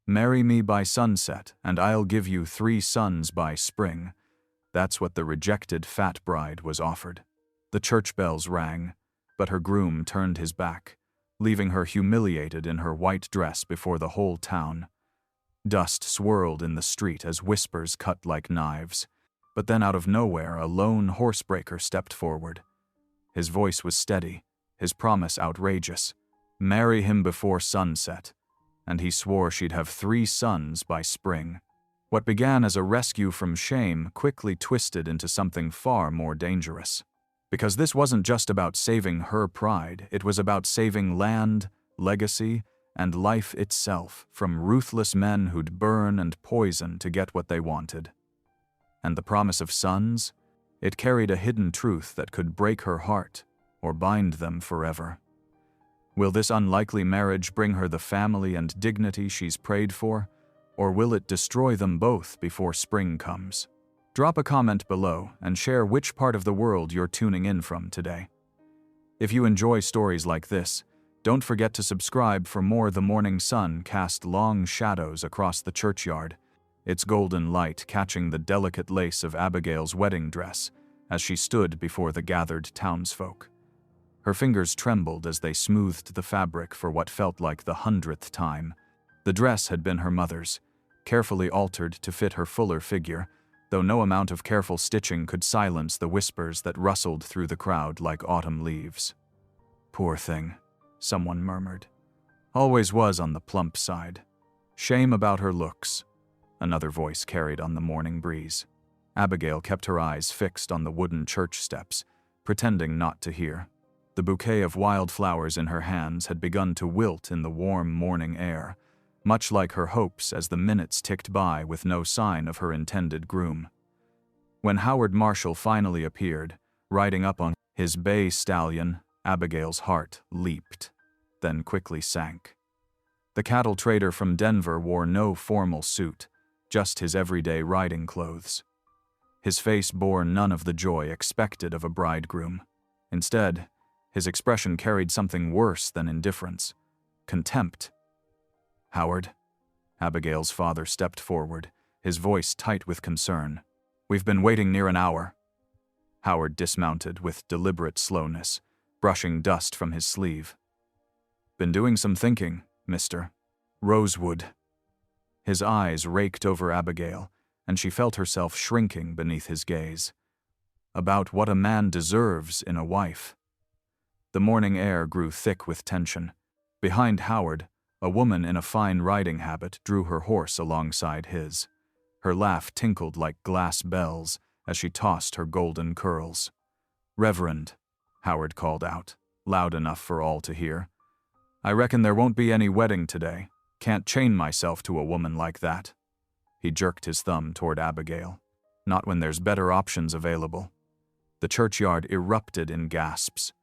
Marry me by sunset, and I'll give you 3 sons by spring. That's what the rejected fat bride was offered. The church bells rang, but her groom turned his back, leaving her humiliated in her white dress before the whole town. Dust swirled in the street as whispers cut like knives, but then out of nowhere a lone horsebreaker stepped forward. His voice was steady, his promise outrageous. Marry him before sunset, and he swore she'd have 3 sons by spring. What began as a rescue from shame quickly twisted into something far more dangerous. Because this wasn't just about saving her pride, it was about saving land, legacy, and life itself from ruthless men who'd burn and poison to get what they wanted. And the promise of sons? It carried a hidden truth that could break her heart or bind them forever. Will this unlikely marriage bring her the family and dignity she's prayed for, or will it destroy them both before spring comes? Drop a comment below and share which part of the world you're tuning in from today. If you enjoy stories like this, don't forget to subscribe for more. The morning sun cast long shadows across the churchyard, its golden light catching the delicate lace of Abigail's wedding dress as she stood before the gathered townsfolk. Her fingers trembled as they smoothed the fabric for what felt like the 100th time. The dress had been her mother's, carefully altered to fit her fuller figure, though no amount of careful stitching could silence the whispers that rustled through the crowd like autumn leaves. Poor thing, someone murmured. Always was on the plump side. Shame about her looks, another voice carried on the morning breeze. Abigail kept her eyes fixed on the wooden church steps, pretending not to hear. The bouquet of wildflowers in her hands had begun to wilt in the warm morning air, much like her hopes as the minutes ticked by with no sign of her intended groom. When Howard Marshall finally appeared, riding up on his bay stallion, Abigail's heart leaped, then quickly sank. The cattle trader from Denver wore no formal suit, just his everyday riding clothes. His face bore none of the joy expected of a bridegroom. Instead, his expression carried something worse than indifference: contempt. "Howard," Abigail's father stepped forward, his voice tight with concern. "We've been waiting near an hour." Howard dismounted with deliberate slowness, brushing dust from his sleeve. "Been doing some thinking, mister. Rosewood." His eyes raked over Abigail, and she felt herself shrinking beneath his gaze. About what a man deserves in a wife. The morning air grew thick with tension. Behind Howard, a woman in a fine riding habit drew her horse alongside his. Her laugh tinkled like glass bells as she tossed her golden curls. "Reverend," Howard called out, loud enough for all to hear. "I reckon there won't be any wedding today. Can't chain myself to a woman like that." He jerked his thumb toward Abigail. "Not when there's better options available." The churchyard erupted in gasps.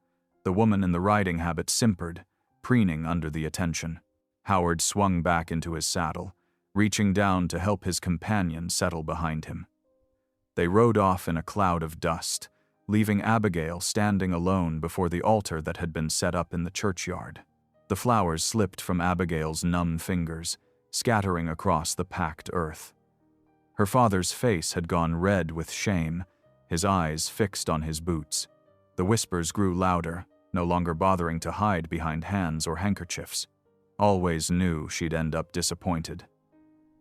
The woman in the riding habit simpered, preening under the attention. Howard swung back into his saddle, reaching down to help his companion settle behind him. They rode off in a cloud of dust, leaving Abigail standing alone before the altar that had been set up in the churchyard. The flowers slipped from Abigail's numb fingers, scattering across the packed earth. Her father's face had gone red with shame, his eyes fixed on his boots. The whispers grew louder, no longer bothering to hide behind hands or handkerchiefs. Always knew she'd end up disappointed.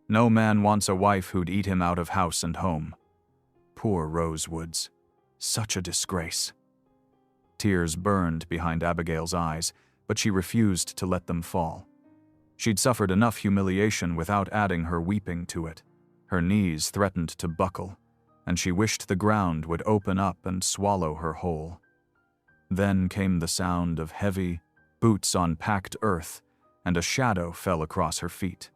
No man wants a wife who'd eat him out of house and home. Poor Rosewoods. Such a disgrace. Tears burned behind Abigail's eyes, but she refused to let them fall. She'd suffered enough humiliation without adding her weeping to it. Her knees threatened to buckle, and she wished the ground would open up and swallow her whole. Then came the sound of heavy boots on packed earth, and a shadow fell across her feet.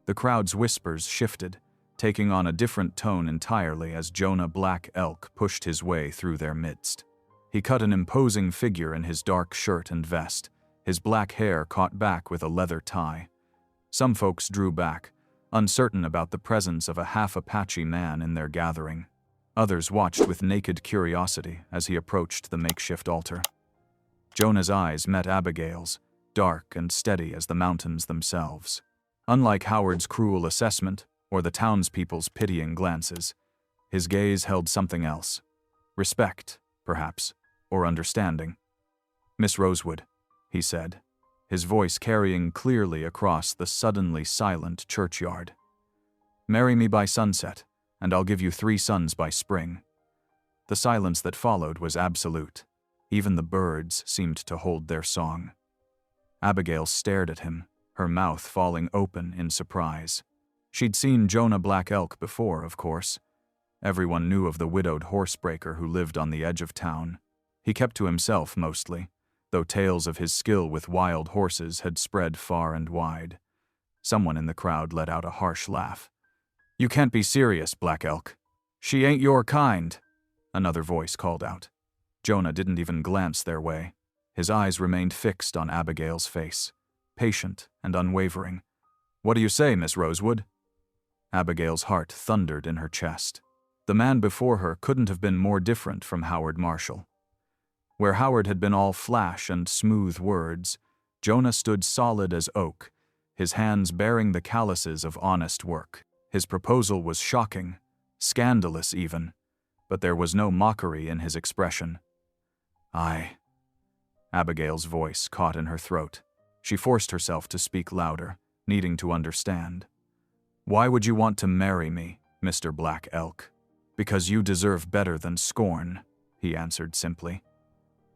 The crowd's whispers shifted, taking on a different tone entirely as Jonah Black Elk pushed his way through their midst. He cut an imposing figure in his dark shirt and vest, his black hair caught back with a leather tie. Some folks drew back, uncertain about the presence of a half-Apache man in their gathering. Others watched with naked curiosity as he approached the makeshift altar. Jonah's eyes met Abigail's, dark and steady as the mountains themselves. Unlike Howard's cruel assessment or the townspeople's pitying glances, his gaze held something else. Respect, perhaps, or understanding. "Miss Rosewood," he said, his voice carrying clearly across the suddenly silent churchyard. "Marry me by sunset, and I'll give you 3 sons by spring." The silence that followed was absolute. Even the birds seemed to hold their song. Abigail stared at him, her mouth falling open in surprise. She'd seen Jonah Black Elk before, of course. Everyone knew of the widowed horsebreaker who lived on the edge of town. He kept to himself mostly, though tales of his skill with wild horses had spread far and wide. Someone in the crowd let out a harsh laugh. "You can't be serious, Black Elk. She ain't your kind," another voice called out. Jonah didn't even glance their way. His eyes remained fixed on Abigail's face, patient and unwavering. "What do you say, Miss Rosewood?" Abigail's heart thundered in her chest. The man before her couldn't have been more different from Howard Marshall. Where Howard had been all flash and smooth words, Jonah stood solid as oak, his hands bearing the calluses of honest work. His proposal was shocking, scandalous even, but there was no mockery in his expression. "I..." Abigail's voice caught in her throat. She forced herself to speak louder, needing to understand. "Why would you want to marry me, Mr. Black Elk?" "Because you deserve better than scorn," he answered simply.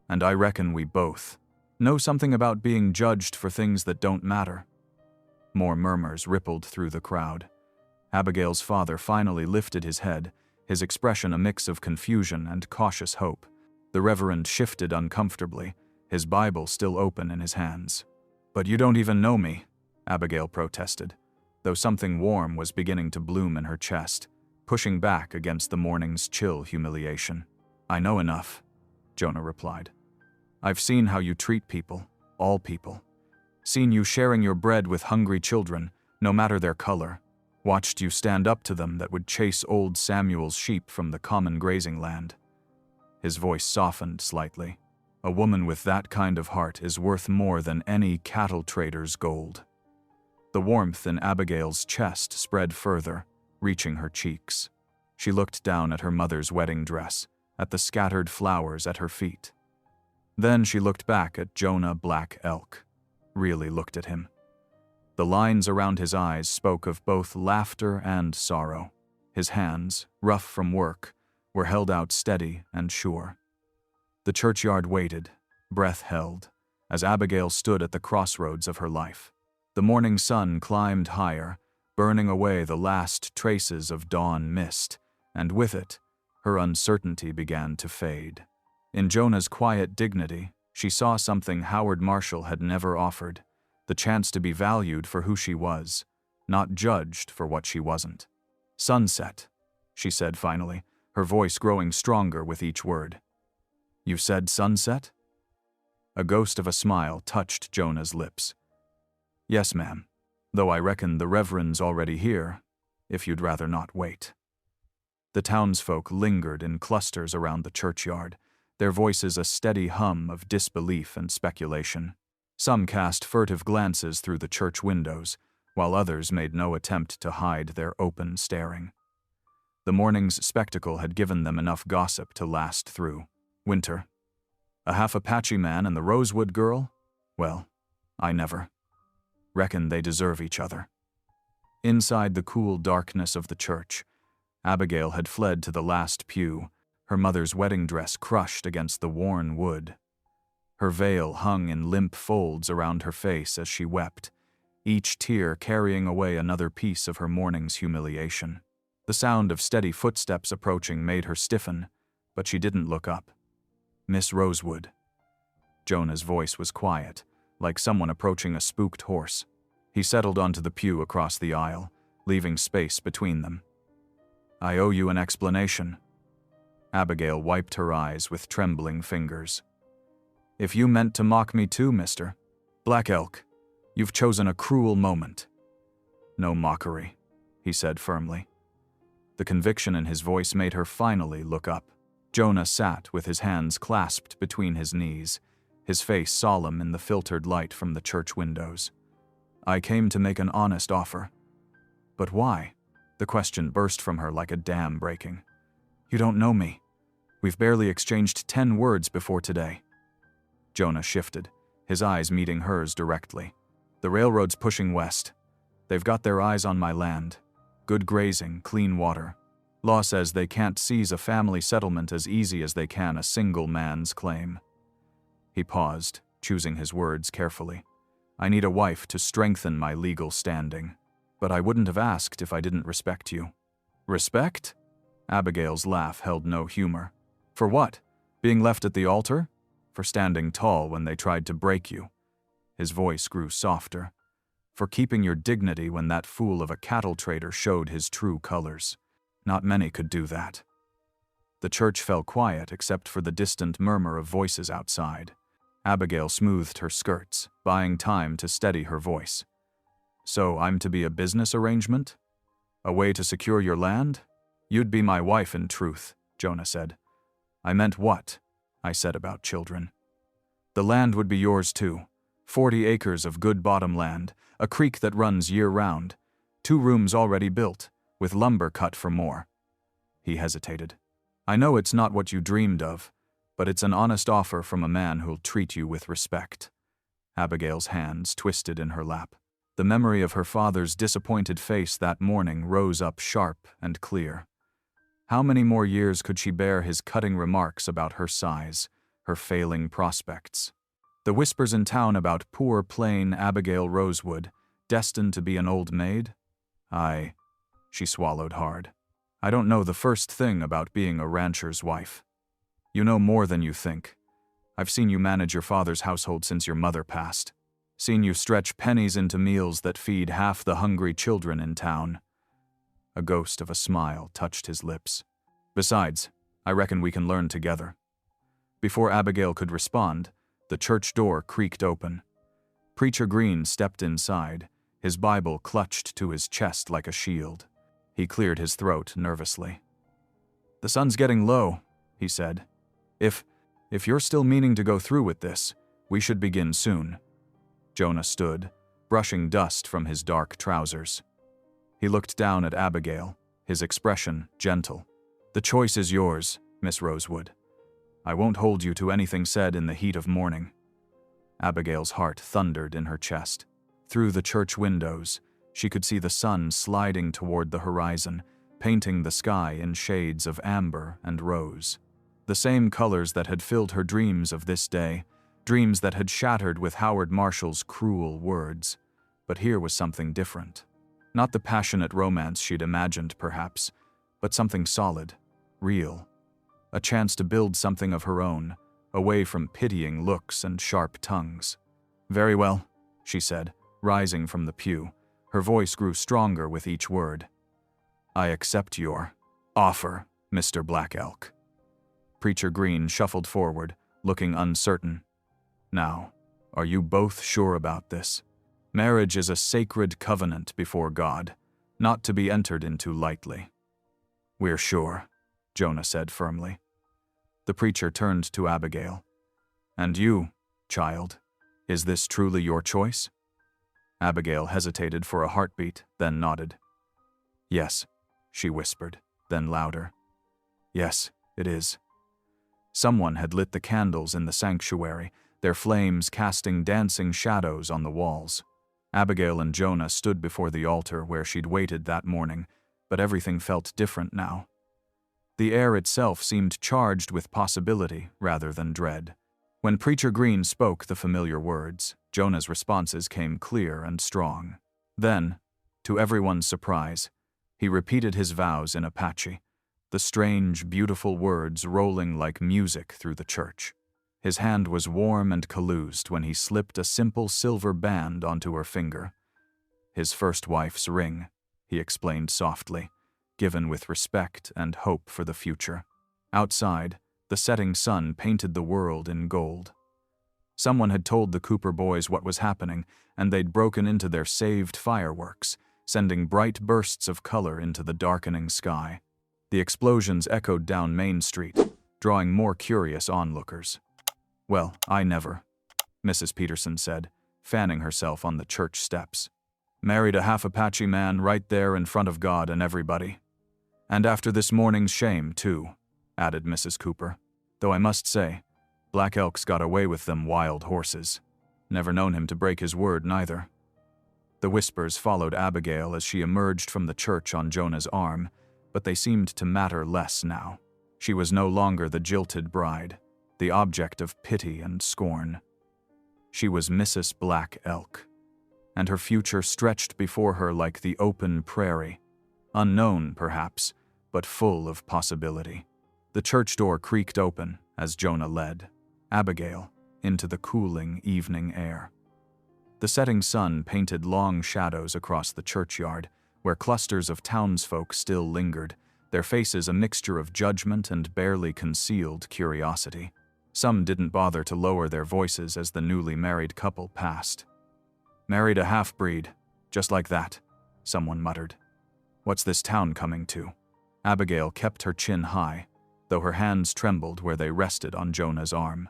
"And I reckon we both know something about being judged for things that don't matter." More murmurs rippled through the crowd. Abigail's father finally lifted his head, his expression a mix of confusion and cautious hope. The Reverend shifted uncomfortably, his Bible still open in his hands. "But you don't even know me," Abigail protested, though something warm was beginning to bloom in her chest, pushing back against the morning's chill humiliation. "I know enough," Jonah replied. "I've seen how you treat people, all people. Seen you sharing your bread with hungry children, no matter their color. Watched you stand up to them that would chase old Samuel's sheep from the common grazing land." His voice softened slightly. "A woman with that kind of heart is worth more than any cattle trader's gold." The warmth in Abigail's chest spread further, reaching her cheeks. She looked down at her mother's wedding dress, at the scattered flowers at her feet. Then she looked back at Jonah Black Elk, really looked at him. The lines around his eyes spoke of both laughter and sorrow. His hands, rough from work, were held out steady and sure. The churchyard waited, breath held, as Abigail stood at the crossroads of her life. The morning sun climbed higher, burning away the last traces of dawn mist, and with it, her uncertainty began to fade. In Jonah's quiet dignity, she saw something Howard Marshall had never offered, the chance to be valued for who she was, not judged for what she wasn't. "Sunset," she said finally, her voice growing stronger with each word. "You said sunset?" A ghost of a smile touched Jonah's lips. "Yes, ma'am, though I reckon the Reverend's already here, if you'd rather not wait." The townsfolk lingered in clusters around the churchyard, their voices a steady hum of disbelief and speculation. Some cast furtive glances through the church windows, while others made no attempt to hide their open staring. The morning's spectacle had given them enough gossip to last through. Winter. A half Apache man and the Rosewood girl? Well, I never. Reckon they deserve each other. Inside the cool darkness of the church, Abigail had fled to the last pew, her mother's wedding dress crushed against the worn wood. Her veil hung in limp folds around her face as she wept, each tear carrying away another piece of her morning's humiliation. The sound of steady footsteps approaching made her stiffen, but she didn't look up. "Miss Rosewood." Jonah's voice was quiet, like someone approaching a spooked horse. He settled onto the pew across the aisle, leaving space between them. "I owe you an explanation." Abigail wiped her eyes with trembling fingers. "If you meant to mock me too, Mr. Black Elk, you've chosen a cruel moment." "No mockery," he said firmly. The conviction in his voice made her finally look up. Jonah sat with his hands clasped between his knees, his face solemn in the filtered light from the church windows. I came to make an honest offer. But why? The question burst from her like a dam breaking. You don't know me. We've barely exchanged 10 words before today. Jonah shifted, his eyes meeting hers directly. The railroad's pushing west. They've got their eyes on my land. Good grazing, clean water. Law says they can't seize a family settlement as easy as they can a single man's claim. He paused, choosing his words carefully. I need a wife to strengthen my legal standing. But I wouldn't have asked if I didn't respect you. Respect? Abigail's laugh held no humor. For what? Being left at the altar? For standing tall when they tried to break you? His voice grew softer. For keeping your dignity when that fool of a cattle trader showed his true colors. Not many could do that. The church fell quiet except for the distant murmur of voices outside. Abigail smoothed her skirts, buying time to steady her voice. So I'm to be a business arrangement? A way to secure your land? You'd be my wife in truth, Jonah said. I meant what? I said about children. The land would be yours too. 40 acres of good bottom land, a creek that runs year-round, 2 rooms already built, with lumber cut for more. He hesitated. I know it's not what you dreamed of, but it's an honest offer from a man who'll treat you with respect. Abigail's hands twisted in her lap. The memory of her father's disappointed face that morning rose up sharp and clear. How many more years could she bear his cutting remarks about her size, her failing prospects? The whispers in town about poor, plain Abigail Rosewood, destined to be an old maid? She swallowed hard. I don't know the first thing about being a rancher's wife. You know more than you think. I've seen you manage your father's household since your mother passed. Seen you stretch pennies into meals that feed half the hungry children in town. A ghost of a smile touched his lips. Besides, I reckon we can learn together. Before Abigail could respond, the church door creaked open. Preacher Green stepped inside, his Bible clutched to his chest like a shield. He cleared his throat nervously. The sun's getting low, he said. If you're still meaning to go through with this, we should begin soon. Jonah stood, brushing dust from his dark trousers. He looked down at Abigail, his expression gentle. The choice is yours, Miss Rosewood. I won't hold you to anything said in the heat of morning. Abigail's heart thundered in her chest. Through the church windows, she could see the sun sliding toward the horizon, painting the sky in shades of amber and rose. The same colors that had filled her dreams of this day, dreams that had shattered with Howard Marshall's cruel words. But here was something different. Not the passionate romance she'd imagined, perhaps, but something solid, real. A chance to build something of her own, away from pitying looks and sharp tongues. Very well, she said, rising from the pew. Her voice grew stronger with each word. I accept your offer, Mr. Black Elk. Preacher Green shuffled forward, looking uncertain. Now, are you both sure about this? Marriage is a sacred covenant before God, not to be entered into lightly. We're sure, Jonah said firmly. The preacher turned to Abigail. And you, child, is this truly your choice? Abigail hesitated for a heartbeat, then nodded. Yes, she whispered, then louder. Yes, it is. Someone had lit the candles in the sanctuary, their flames casting dancing shadows on the walls. Abigail and Jonah stood before the altar where she'd waited that morning, but everything felt different now. The air itself seemed charged with possibility rather than dread. When Preacher Green spoke the familiar words, Jonah's responses came clear and strong. Then, to everyone's surprise, he repeated his vows in Apache, the strange, beautiful words rolling like music through the church. His hand was warm and calloused when he slipped a simple silver band onto her finger. His first wife's ring, he explained softly, given with respect and hope for the future. Outside, the setting sun painted the world in gold. Someone had told the Cooper boys what was happening, and they'd broken into their saved fireworks, sending bright bursts of color into the darkening sky. The explosions echoed down Main Street, drawing more curious onlookers. Well, I never, Mrs. Peterson said, fanning herself on the church steps. "Married a half Apache man right there in front of God and everybody. And after this morning's shame, too," added Mrs. Cooper. "Though I must say, Black Elk's got away with them wild horses. Never known him to break his word, neither." The whispers followed Abigail as she emerged from the church on Jonah's arm, but they seemed to matter less now. She was no longer the jilted bride, the object of pity and scorn. She was Mrs. Black Elk, and her future stretched before her like the open prairie, unknown, perhaps, but full of possibility. The church door creaked open as Jonah led Abigail into the cooling evening air. The setting sun painted long shadows across the churchyard, where clusters of townsfolk still lingered, their faces a mixture of judgment and barely concealed curiosity. Some didn't bother to lower their voices as the newly married couple passed. "Married a half-breed, just like that," someone muttered. "What's this town coming to?" Abigail kept her chin high, though her hands trembled where they rested on Jonah's arm.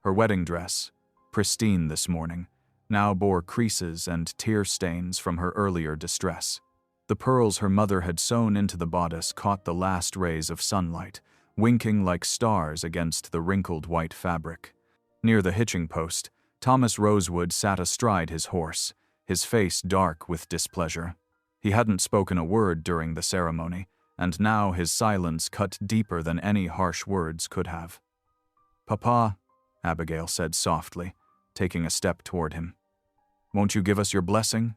Her wedding dress, pristine this morning, now bore creases and tear stains from her earlier distress. The pearls her mother had sewn into the bodice caught the last rays of sunlight, winking like stars against the wrinkled white fabric. Near the hitching post, Thomas Rosewood sat astride his horse, his face dark with displeasure. He hadn't spoken a word during the ceremony, and now his silence cut deeper than any harsh words could have. "Papa," Abigail said softly, taking a step toward him. "Won't you give us your blessing?"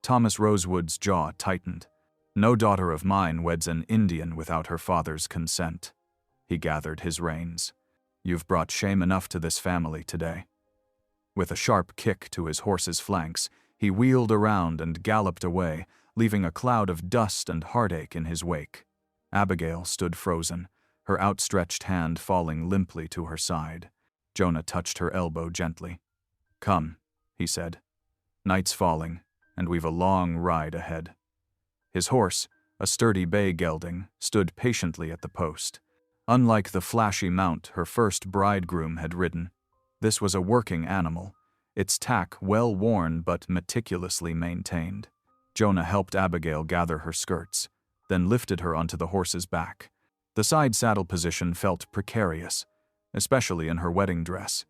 Thomas Rosewood's jaw tightened. "No daughter of mine weds an Indian without her father's consent." He gathered his reins. "You've brought shame enough to this family today." With a sharp kick to his horse's flanks, he wheeled around and galloped away, leaving a cloud of dust and heartache in his wake. Abigail stood frozen, her outstretched hand falling limply to her side. Jonah touched her elbow gently. "Come," he said. "Night's falling, and we've a long ride ahead." His horse, a sturdy bay gelding, stood patiently at the post. Unlike the flashy mount her first bridegroom had ridden, this was a working animal, its tack well worn but meticulously maintained. Jonah helped Abigail gather her skirts, then lifted her onto the horse's back. The side saddle position felt precarious, especially in her wedding dress,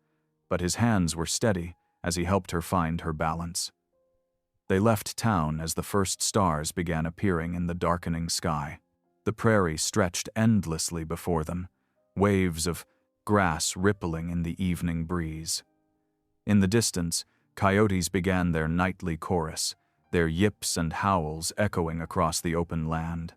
but his hands were steady as he helped her find her balance. They left town as the first stars began appearing in the darkening sky. The prairie stretched endlessly before them, waves of grass rippling in the evening breeze. In the distance, coyotes began their nightly chorus, their yips and howls echoing across the open land.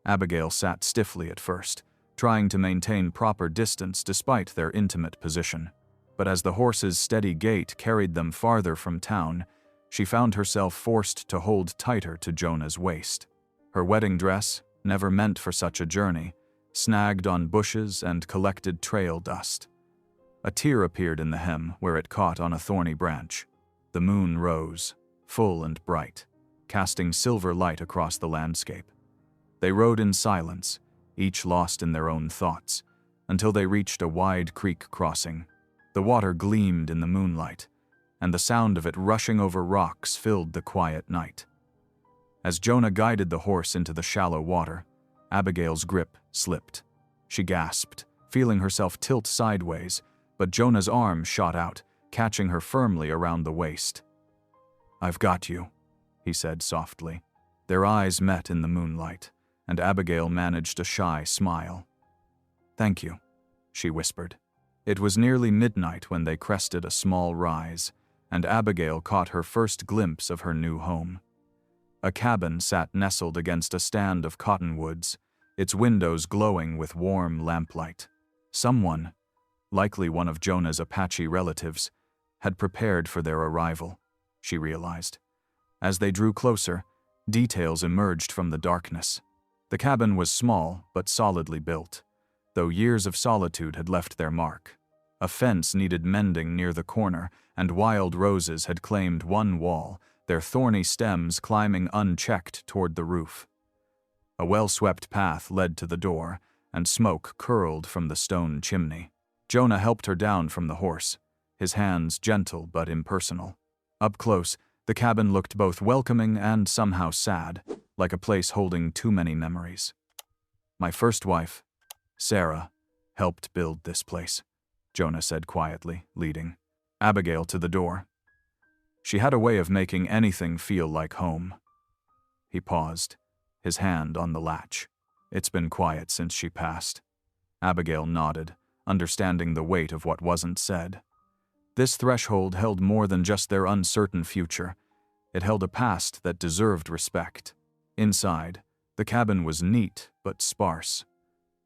Abigail sat stiffly at first, trying to maintain proper distance despite their intimate position. But as the horse's steady gait carried them farther from town, she found herself forced to hold tighter to Jonah's waist. Her wedding dress, never meant for such a journey, snagged on bushes and collected trail dust. A tear appeared in the hem where it caught on a thorny branch. The moon rose, full and bright, casting silver light across the landscape. They rode in silence, each lost in their own thoughts, until they reached a wide creek crossing. The water gleamed in the moonlight, and the sound of it rushing over rocks filled the quiet night. As Jonah guided the horse into the shallow water, Abigail's grip slipped. She gasped, feeling herself tilt sideways, but Jonah's arm shot out, catching her firmly around the waist. "I've got you," he said softly. Their eyes met in the moonlight, and Abigail managed a shy smile. "Thank you," she whispered. It was nearly midnight when they crested a small rise, and Abigail caught her first glimpse of her new home. A cabin sat nestled against a stand of cottonwoods, its windows glowing with warm lamplight. Someone, likely one of Jonah's Apache relatives, had prepared for their arrival, she realized. As they drew closer, details emerged from the darkness. The cabin was small but solidly built, though years of solitude had left their mark. A fence needed mending near the corner, and wild roses had claimed one wall, their thorny stems climbing unchecked toward the roof. A well-swept path led to the door, and smoke curled from the stone chimney. Jonah helped her down from the horse, his hands gentle but impersonal. Up close, the cabin looked both welcoming and somehow sad, like a place holding too many memories. "My first wife, Sarah, helped build this place," Jonah said quietly, leading Abigail to the door. "She had a way of making anything feel like home." He paused, his hand on the latch. "It's been quiet since she passed." Abigail nodded, understanding the weight of what wasn't said. This threshold held more than just their uncertain future. It held a past that deserved respect. Inside, the cabin was neat but sparse.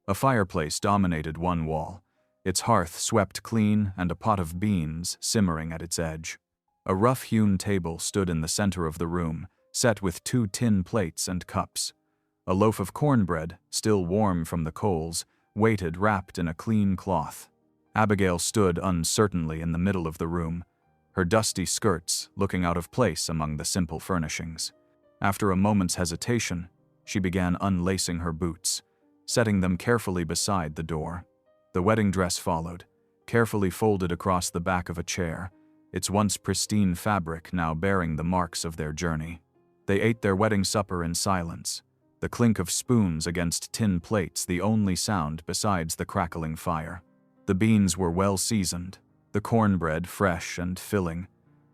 A fireplace dominated one wall, its hearth swept clean and a pot of beans simmering at its edge. A rough-hewn table stood in the center of the room, set with 2 tin plates and cups. A loaf of cornbread, still warm from the coals, waited wrapped in a clean cloth. Abigail stood uncertainly in the middle of the room, her dusty skirts looking out of place among the simple furnishings. After a moment's hesitation, she began unlacing her boots, setting them carefully beside the door. The wedding dress followed, carefully folded across the back of a chair, its once pristine fabric now bearing the marks of their journey. They ate their wedding supper in silence, the clink of spoons against tin plates the only sound besides the crackling fire. The beans were well seasoned, the cornbread fresh and filling,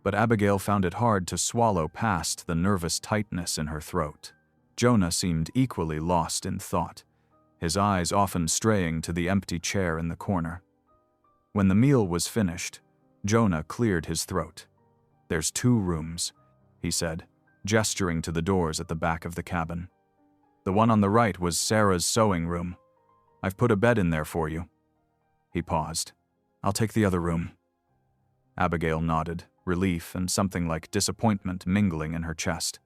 but Abigail found it hard to swallow past the nervous tightness in her throat. Jonah seemed equally lost in thought, his eyes often straying to the empty chair in the corner. When the meal was finished, Jonah cleared his throat. "There's 2 rooms," he said, gesturing to the doors at the back of the cabin. "The one on the right was Sarah's sewing room. I've put a bed in there for you." He paused. "I'll take the other room." Abigail nodded, relief and something like disappointment mingling in her chest.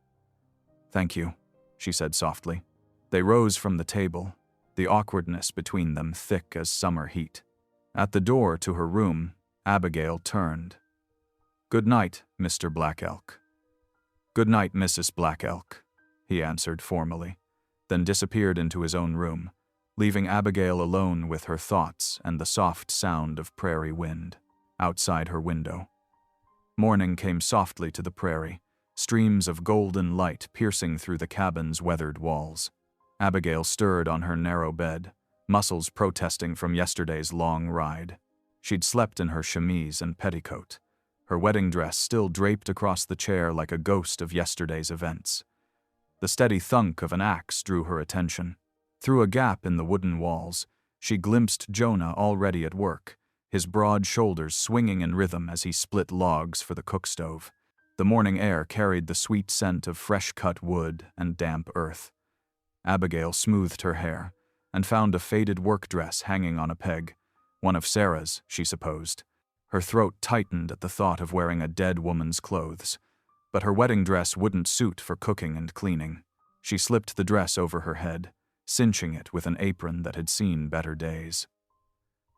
"Thank you," she said softly. They rose from the table, the awkwardness between them thick as summer heat. At the door to her room, Abigail turned. "Good night, Mr. Black Elk." "Good night, Mrs. Black Elk," he answered formally, then disappeared into his own room, leaving Abigail alone with her thoughts and the soft sound of prairie wind outside her window. Morning came softly to the prairie, streams of golden light piercing through the cabin's weathered walls. Abigail stirred on her narrow bed, muscles protesting from yesterday's long ride. She'd slept in her chemise and petticoat, her wedding dress still draped across the chair like a ghost of yesterday's events. The steady thunk of an axe drew her attention. Through a gap in the wooden walls, she glimpsed Jonah already at work, his broad shoulders swinging in rhythm as he split logs for the cook stove. The morning air carried the sweet scent of fresh-cut wood and damp earth. Abigail smoothed her hair and found a faded work dress hanging on a peg, one of Sarah's, she supposed. Her throat tightened at the thought of wearing a dead woman's clothes, but her wedding dress wouldn't suit for cooking and cleaning. She slipped the dress over her head, cinching it with an apron that had seen better days.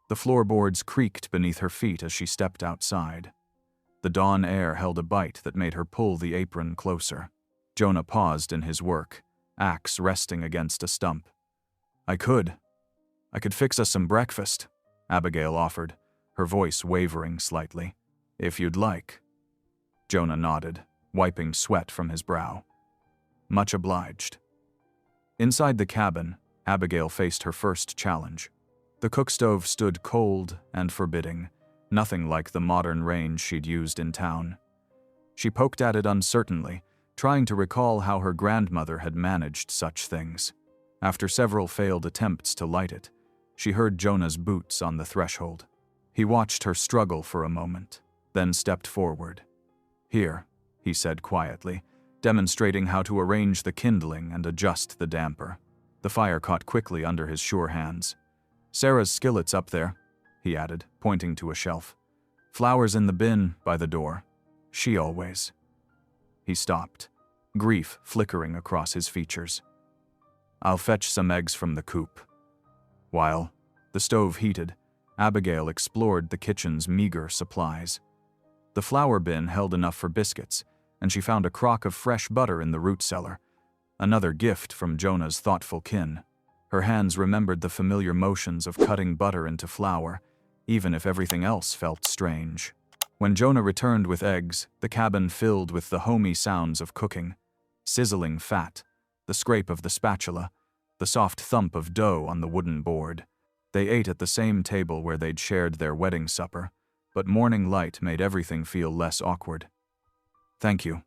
The floorboards creaked beneath her feet as she stepped outside. The dawn air held a bite that made her pull the apron closer. Jonah paused in his work, axe resting against a stump. I could fix us some breakfast," Abigail offered, her voice wavering slightly. "If you'd like." Jonah nodded, wiping sweat from his brow. "Much obliged." Inside the cabin, Abigail faced her first challenge. The cook stove stood cold and forbidding, nothing like the modern range she'd used in town. She poked at it uncertainly, trying to recall how her grandmother had managed such things. After several failed attempts to light it, she heard Jonah's boots on the threshold. He watched her struggle for a moment, then stepped forward. "Here," he said quietly, demonstrating how to arrange the kindling and adjust the damper. The fire caught quickly under his sure hands. "Sarah's skillet's up there," he added, pointing to a shelf. "Flowers in the bin by the door. She always." He stopped, grief flickering across his features. "I'll fetch some eggs from the coop." While the stove heated, Abigail explored the kitchen's meager supplies. The flour bin held enough for biscuits, and she found a crock of fresh butter in the root cellar, another gift from Jonah's thoughtful kin. Her hands remembered the familiar motions of cutting butter into flour, even if everything else felt strange. When Jonah returned with eggs, the cabin filled with the homey sounds of cooking, sizzling fat, the scrape of the spatula, the soft thump of dough on the wooden board. They ate at the same table where they'd shared their wedding supper, but morning light made everything feel less awkward. "Thank you,"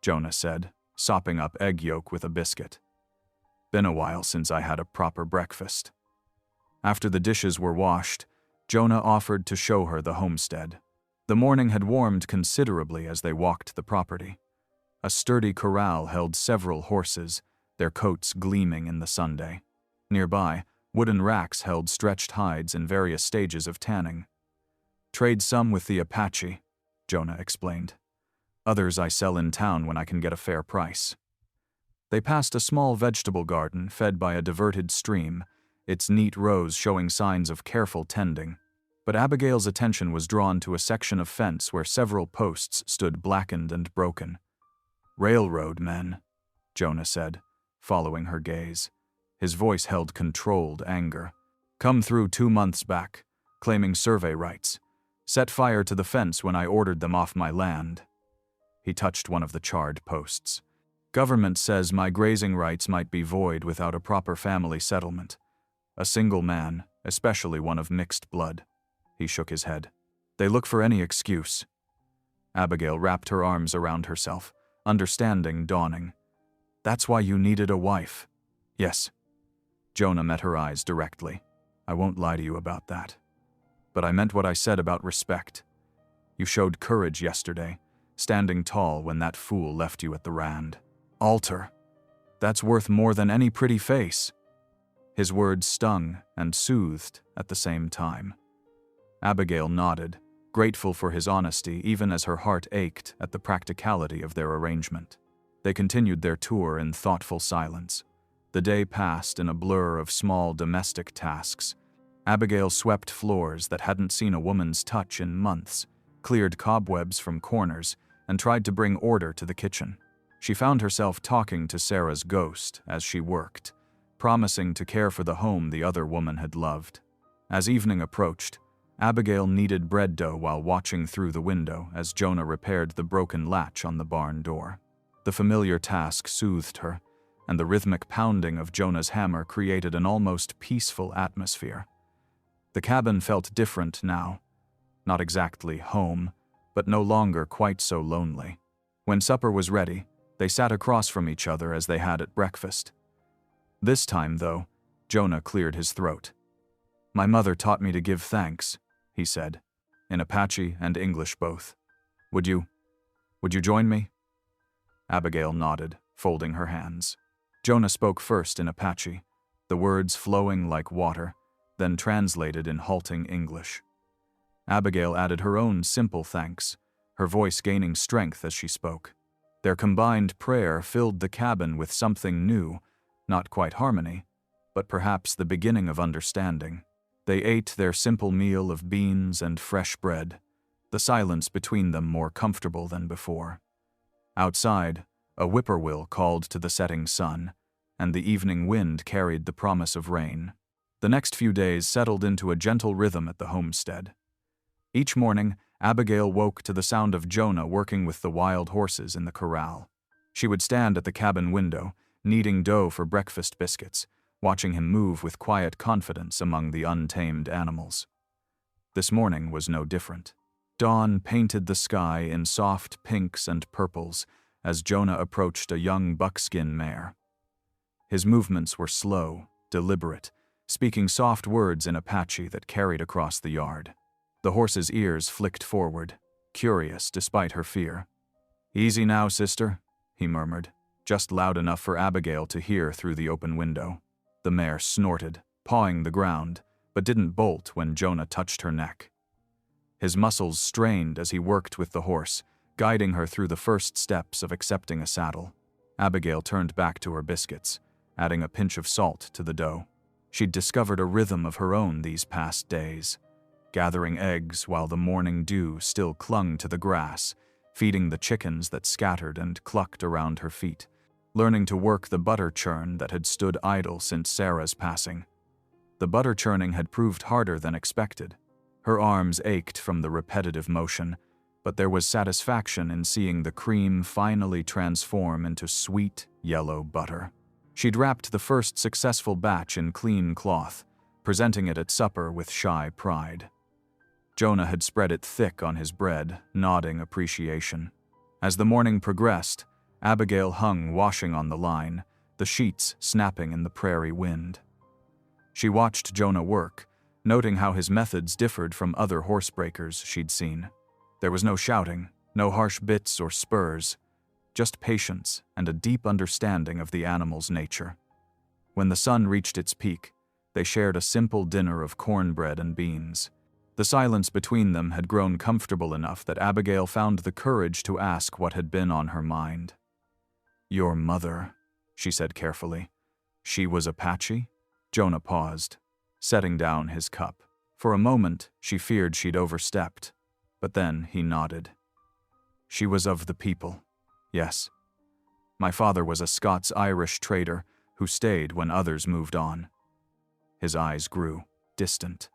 Jonah said, sopping up egg yolk with a biscuit. "Been a while since I had a proper breakfast." After the dishes were washed, Jonah offered to show her the homestead. The morning had warmed considerably as they walked the property. A sturdy corral held several horses, their coats gleaming in the sunday. Nearby, wooden racks held stretched hides in various stages of tanning. "Trade some with the Apache," Jonah explained. "Others I sell in town when I can get a fair price." They passed a small vegetable garden fed by a diverted stream, its neat rows showing signs of careful tending. But Abigail's attention was drawn to a section of fence where several posts stood blackened and broken. "Railroad men," Jonah said, following her gaze. His voice held controlled anger. "Come through 2 months back, claiming survey rights. Set fire to the fence when I ordered them off my land." He touched one of the charred posts. "Government says my grazing rights might be void without a proper family settlement. A single man, especially one of mixed blood." He shook his head. "They look for any excuse." Abigail wrapped her arms around herself, understanding dawning. "That's why you needed a wife." "Yes." Jonah met her eyes directly. "I won't lie to you about that. But I meant what I said about respect. You showed courage yesterday, standing tall when that fool left you at the Rand. Altar. That's worth more than any pretty face." His words stung and soothed at the same time. Abigail nodded, grateful for his honesty even as her heart ached at the practicality of their arrangement. They continued their tour in thoughtful silence. The day passed in a blur of small domestic tasks. Abigail swept floors that hadn't seen a woman's touch in months, cleared cobwebs from corners, and tried to bring order to the kitchen. She found herself talking to Sarah's ghost as she worked, promising to care for the home the other woman had loved. As evening approached, Abigail kneaded bread dough while watching through the window as Jonah repaired the broken latch on the barn door. The familiar task soothed her, and the rhythmic pounding of Jonah's hammer created an almost peaceful atmosphere. The cabin felt different now. Not exactly home, but no longer quite so lonely. When supper was ready, they sat across from each other as they had at breakfast. This time, though, Jonah cleared his throat. "My mother taught me to give thanks," he said, in Apache and English both. Would you join me?" Abigail nodded, folding her hands. Jonah spoke first in Apache, the words flowing like water, then translated in halting English. Abigail added her own simple thanks, her voice gaining strength as she spoke. Their combined prayer filled the cabin with something new, not quite harmony, but perhaps the beginning of understanding. They ate their simple meal of beans and fresh bread, the silence between them more comfortable than before. Outside, a whippoorwill called to the setting sun, and the evening wind carried the promise of rain. The next few days settled into a gentle rhythm at the homestead. Each morning, Abigail woke to the sound of Jonah working with the wild horses in the corral. She would stand at the cabin window, kneading dough for breakfast biscuits, watching him move with quiet confidence among the untamed animals. This morning was no different. Dawn painted the sky in soft pinks and purples as Jonah approached a young buckskin mare. His movements were slow, deliberate, speaking soft words in Apache that carried across the yard. The horse's ears flicked forward, curious despite her fear. "Easy now, sister," he murmured, just loud enough for Abigail to hear through the open window. The mare snorted, pawing the ground, but didn't bolt when Jonah touched her neck. His muscles strained as he worked with the horse, guiding her through the first steps of accepting a saddle. Abigail turned back to her biscuits, adding a pinch of salt to the dough. She'd discovered a rhythm of her own these past days, gathering eggs while the morning dew still clung to the grass, feeding the chickens that scattered and clucked around her feet, learning to work the butter churn that had stood idle since Sarah's passing. The butter churning had proved harder than expected. Her arms ached from the repetitive motion, but there was satisfaction in seeing the cream finally transform into sweet, yellow butter. She'd wrapped the first successful batch in clean cloth, presenting it at supper with shy pride. Jonah had spread it thick on his bread, nodding appreciation. As the morning progressed, Abigail hung washing on the line, the sheets snapping in the prairie wind. She watched Jonah work, noting how his methods differed from other horsebreakers she'd seen. There was no shouting, no harsh bits or spurs, just patience and a deep understanding of the animal's nature. When the sun reached its peak, they shared a simple dinner of cornbread and beans. The silence between them had grown comfortable enough that Abigail found the courage to ask what had been on her mind. "Your mother," she said carefully. "She was Apache?" Jonah paused, setting down his cup. For a moment, she feared she'd overstepped, but then he nodded. "She was of the people, yes. My father was a Scots-Irish trader who stayed when others moved on." His eyes grew distant.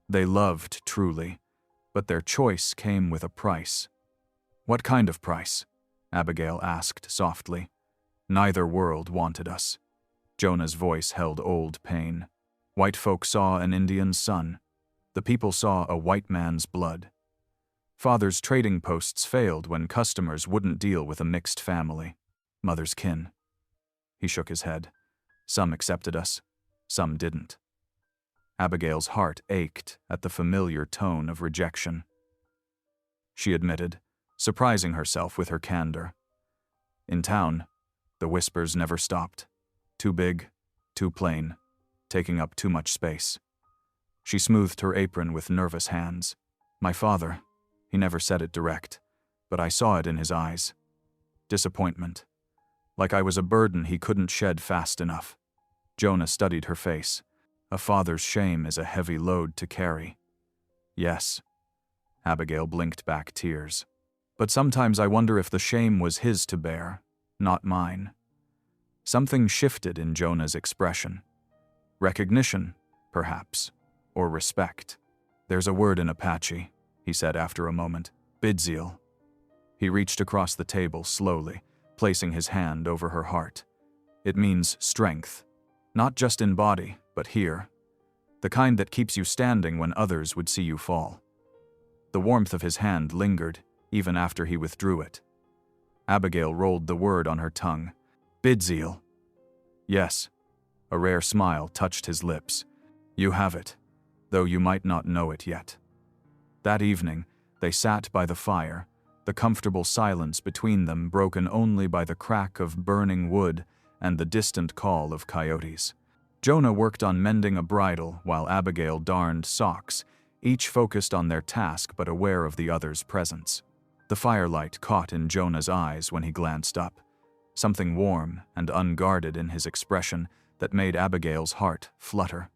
They loved truly, but their choice came with a price. "What kind of price?" Abigail asked softly. "Neither world wanted us." Jonah's voice held old pain. "White folk saw an Indian's son. The people saw a white man's blood. Father's trading posts failed when customers wouldn't deal with a mixed family. Mother's kin." He shook his head. "Some accepted us, some didn't." Abigail's heart ached at the familiar tone of rejection. She admitted, surprising herself with her candor. In town, the whispers never stopped. Too big, too plain, taking up too much space. She smoothed her apron with nervous hands. "My father, he never said it direct, but I saw it in his eyes. Disappointment. Like I was a burden he couldn't shed fast enough." Jonah studied her face. "A father's shame is a heavy load to carry." "Yes." Abigail blinked back tears. "But sometimes I wonder if the shame was his to bear, not mine." Something shifted in Jonah's expression. Recognition, perhaps, or respect. "There's a word in Apache," he said after a moment. "Bidziel." He reached across the table slowly, placing his hand over her heart. "It means strength, not just in body, but here. The kind that keeps you standing when others would see you fall." The warmth of his hand lingered, even after he withdrew it. Abigail rolled the word on her tongue. "Bidziel." "Yes." A rare smile touched his lips. "You have it, though you might not know it yet." That evening, they sat by the fire, the comfortable silence between them broken only by the crack of burning wood and the distant call of coyotes. Jonah worked on mending a bridle while Abigail darned socks, each focused on their task but aware of the other's presence. The firelight caught in Jonah's eyes when he glanced up, something warm and unguarded in his expression that made Abigail's heart flutter.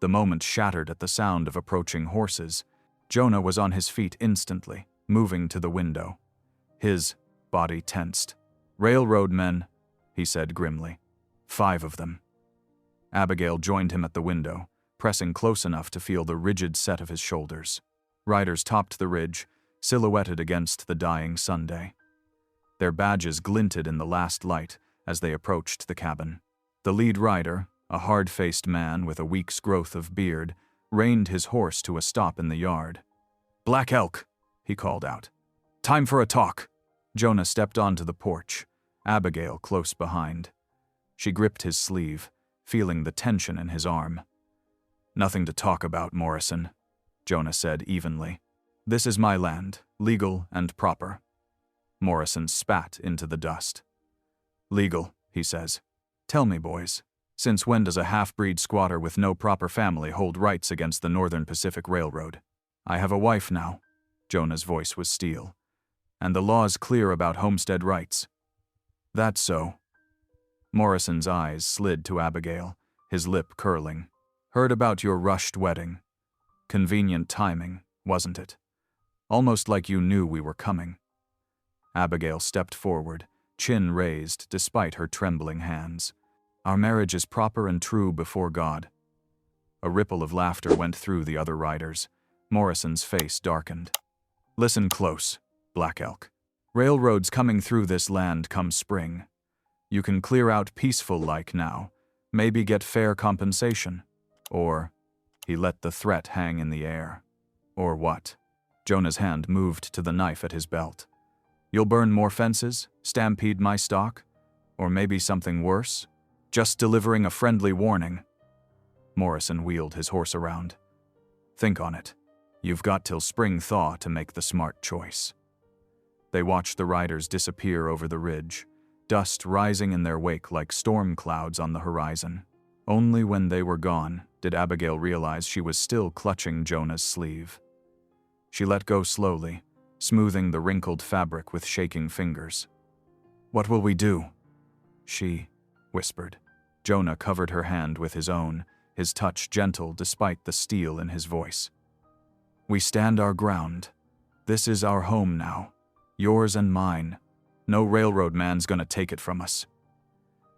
The moment shattered at the sound of approaching horses. Jonah was on his feet instantly, moving to the window. His body tensed. "Railroad men," he said grimly. 5 of them. Abigail joined him at the window, pressing close enough to feel the rigid set of his shoulders. Riders topped the ridge, silhouetted against the dying Sunday. Their badges glinted in the last light as they approached the cabin. The lead rider, a hard-faced man with a week's growth of beard, reined his horse to a stop in the yard. "Black Elk," he called out. "Time for a talk." Jonah stepped onto the porch, Abigail close behind. She gripped his sleeve, feeling the tension in his arm. "Nothing to talk about, Morrison," Jonah said evenly. "This is my land, legal and proper." Morrison spat into the dust. "Legal," he says. "Tell me, boys, since when does a half-breed squatter with no proper family hold rights against the Northern Pacific Railroad?" "I have a wife now," Jonah's voice was steel. "And the law's clear about homestead rights." "That's so." Morrison's eyes slid to Abigail, his lip curling. "Heard about your rushed wedding. Convenient timing, wasn't it? Almost like you knew we were coming." Abigail stepped forward, chin raised despite her trembling hands. "Our marriage is proper and true before God." A ripple of laughter went through the other riders. Morrison's face darkened. Listen close, Black Elk. Railroads coming through this land come spring. You can clear out peaceful like now, maybe get fair compensation. Or, he let the threat hang in the air. Or what? Jonah's hand moved to the knife at his belt. You'll burn more fences, stampede my stock, or maybe something worse? Just delivering a friendly warning. Morrison wheeled his horse around. Think on it. You've got till spring thaw to make the smart choice. They watched the riders disappear over the ridge, dust rising in their wake like storm clouds on the horizon. Only when they were gone did Abigail realize she was still clutching Jonah's sleeve. She let go slowly, smoothing the wrinkled fabric with shaking fingers. What will we do? She whispered. Jonah covered her hand with his own, his touch gentle despite the steel in his voice. We stand our ground. This is our home now. Yours and mine. No railroad man's gonna take it from us.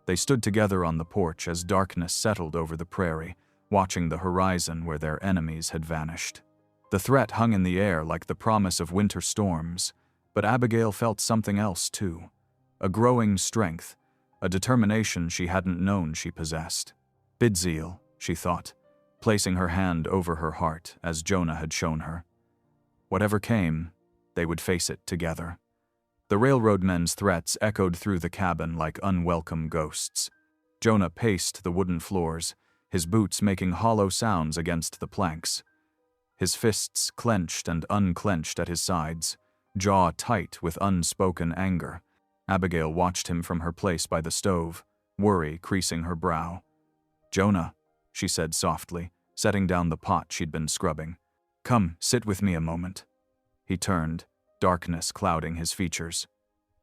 They stood together on the porch as darkness settled over the prairie, watching the horizon where their enemies had vanished. The threat hung in the air like the promise of winter storms, but Abigail felt something else too. A growing strength, a determination she hadn't known she possessed. Bidzeal, she thought, placing her hand over her heart as Jonah had shown her. Whatever came, they would face it together. The railroad men's threats echoed through the cabin like unwelcome ghosts. Jonah paced the wooden floors, his boots making hollow sounds against the planks. His fists clenched and unclenched at his sides, jaw tight with unspoken anger. Abigail watched him from her place by the stove, worry creasing her brow. Jonah, she said softly, setting down the pot she'd been scrubbing. Come, sit with me a moment. He turned, darkness clouding his features.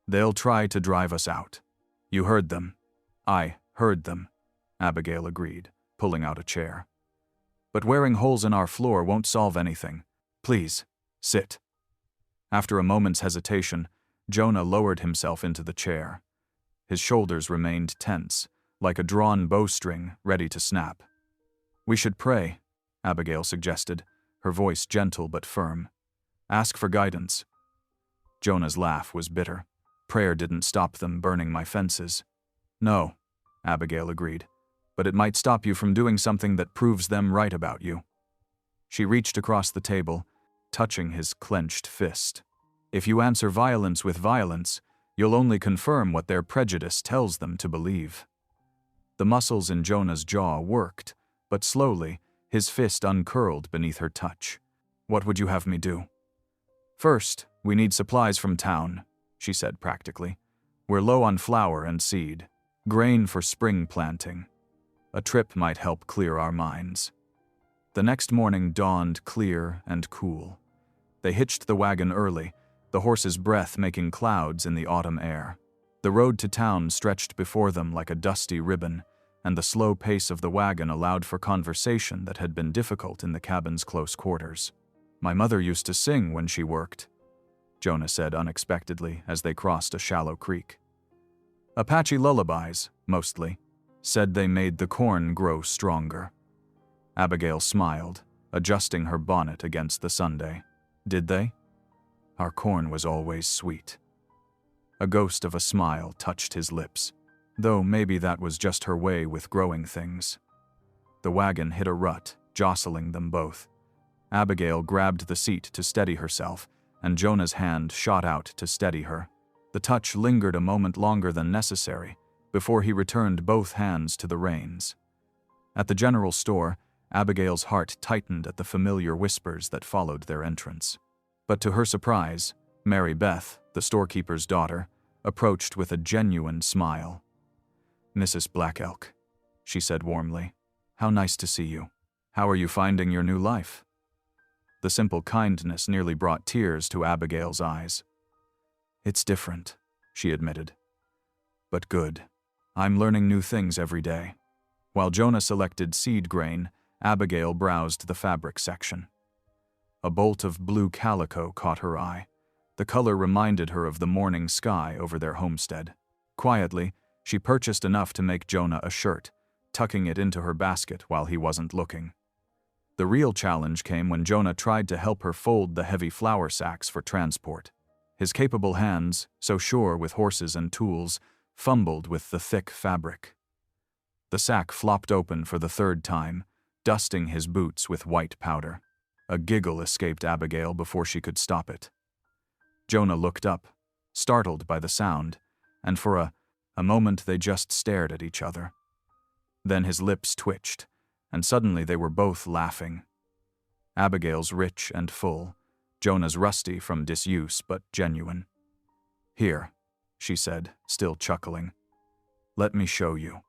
They'll try to drive us out. You heard them. I heard them, Abigail agreed, pulling out a chair. But wearing holes in our floor won't solve anything. Please, sit. After a moment's hesitation, Jonah lowered himself into the chair. His shoulders remained tense, like a drawn bowstring ready to snap. We should pray, Abigail suggested, her voice gentle but firm. Ask for guidance. Jonah's laugh was bitter. Prayer didn't stop them burning my fences. No, Abigail agreed, but it might stop you from doing something that proves them right about you. She reached across the table, touching his clenched fist. If you answer violence with violence, you'll only confirm what their prejudice tells them to believe. The muscles in Jonah's jaw worked, but slowly, his fist uncurled beneath her touch. What would you have me do? First, we need supplies from town, she said practically. We're low on flour and seed, grain for spring planting. A trip might help clear our minds. The next morning dawned clear and cool. They hitched the wagon early, the horse's breath making clouds in the autumn air. The road to town stretched before them like a dusty ribbon, and the slow pace of the wagon allowed for conversation that had been difficult in the cabin's close quarters. My mother used to sing when she worked, Jonah said unexpectedly as they crossed a shallow creek. Apache lullabies, mostly, said they made the corn grow stronger. Abigail smiled, adjusting her bonnet against the Sunday. Did they? Our corn was always sweet. A ghost of a smile touched his lips, though maybe that was just her way with growing things. The wagon hit a rut, jostling them both. Abigail grabbed the seat to steady herself, and Jonah's hand shot out to steady her. The touch lingered a moment longer than necessary, before he returned both hands to the reins. At the general store, Abigail's heart tightened at the familiar whispers that followed their entrance. But to her surprise, Mary Beth, the storekeeper's daughter, approached with a genuine smile. Mrs. Black Elk, she said warmly, how nice to see you. How are you finding your new life? The simple kindness nearly brought tears to Abigail's eyes. It's different, she admitted. But good. I'm learning new things every day. While Jonah selected seed grain, Abigail browsed the fabric section. A bolt of blue calico caught her eye. The color reminded her of the morning sky over their homestead. Quietly, she purchased enough to make Jonah a shirt, tucking it into her basket while he wasn't looking. The real challenge came when Jonah tried to help her fold the heavy flour sacks for transport. His capable hands, so sure with horses and tools, fumbled with the thick fabric. The sack flopped open for the third time, dusting his boots with white powder. A giggle escaped Abigail before she could stop it. Jonah looked up, startled by the sound, and for a moment they just stared at each other. Then his lips twitched, and suddenly they were both laughing. Abigail's rich and full, Jonah's rusty from disuse but genuine. "Here," she said, still chuckling. "Let me show you."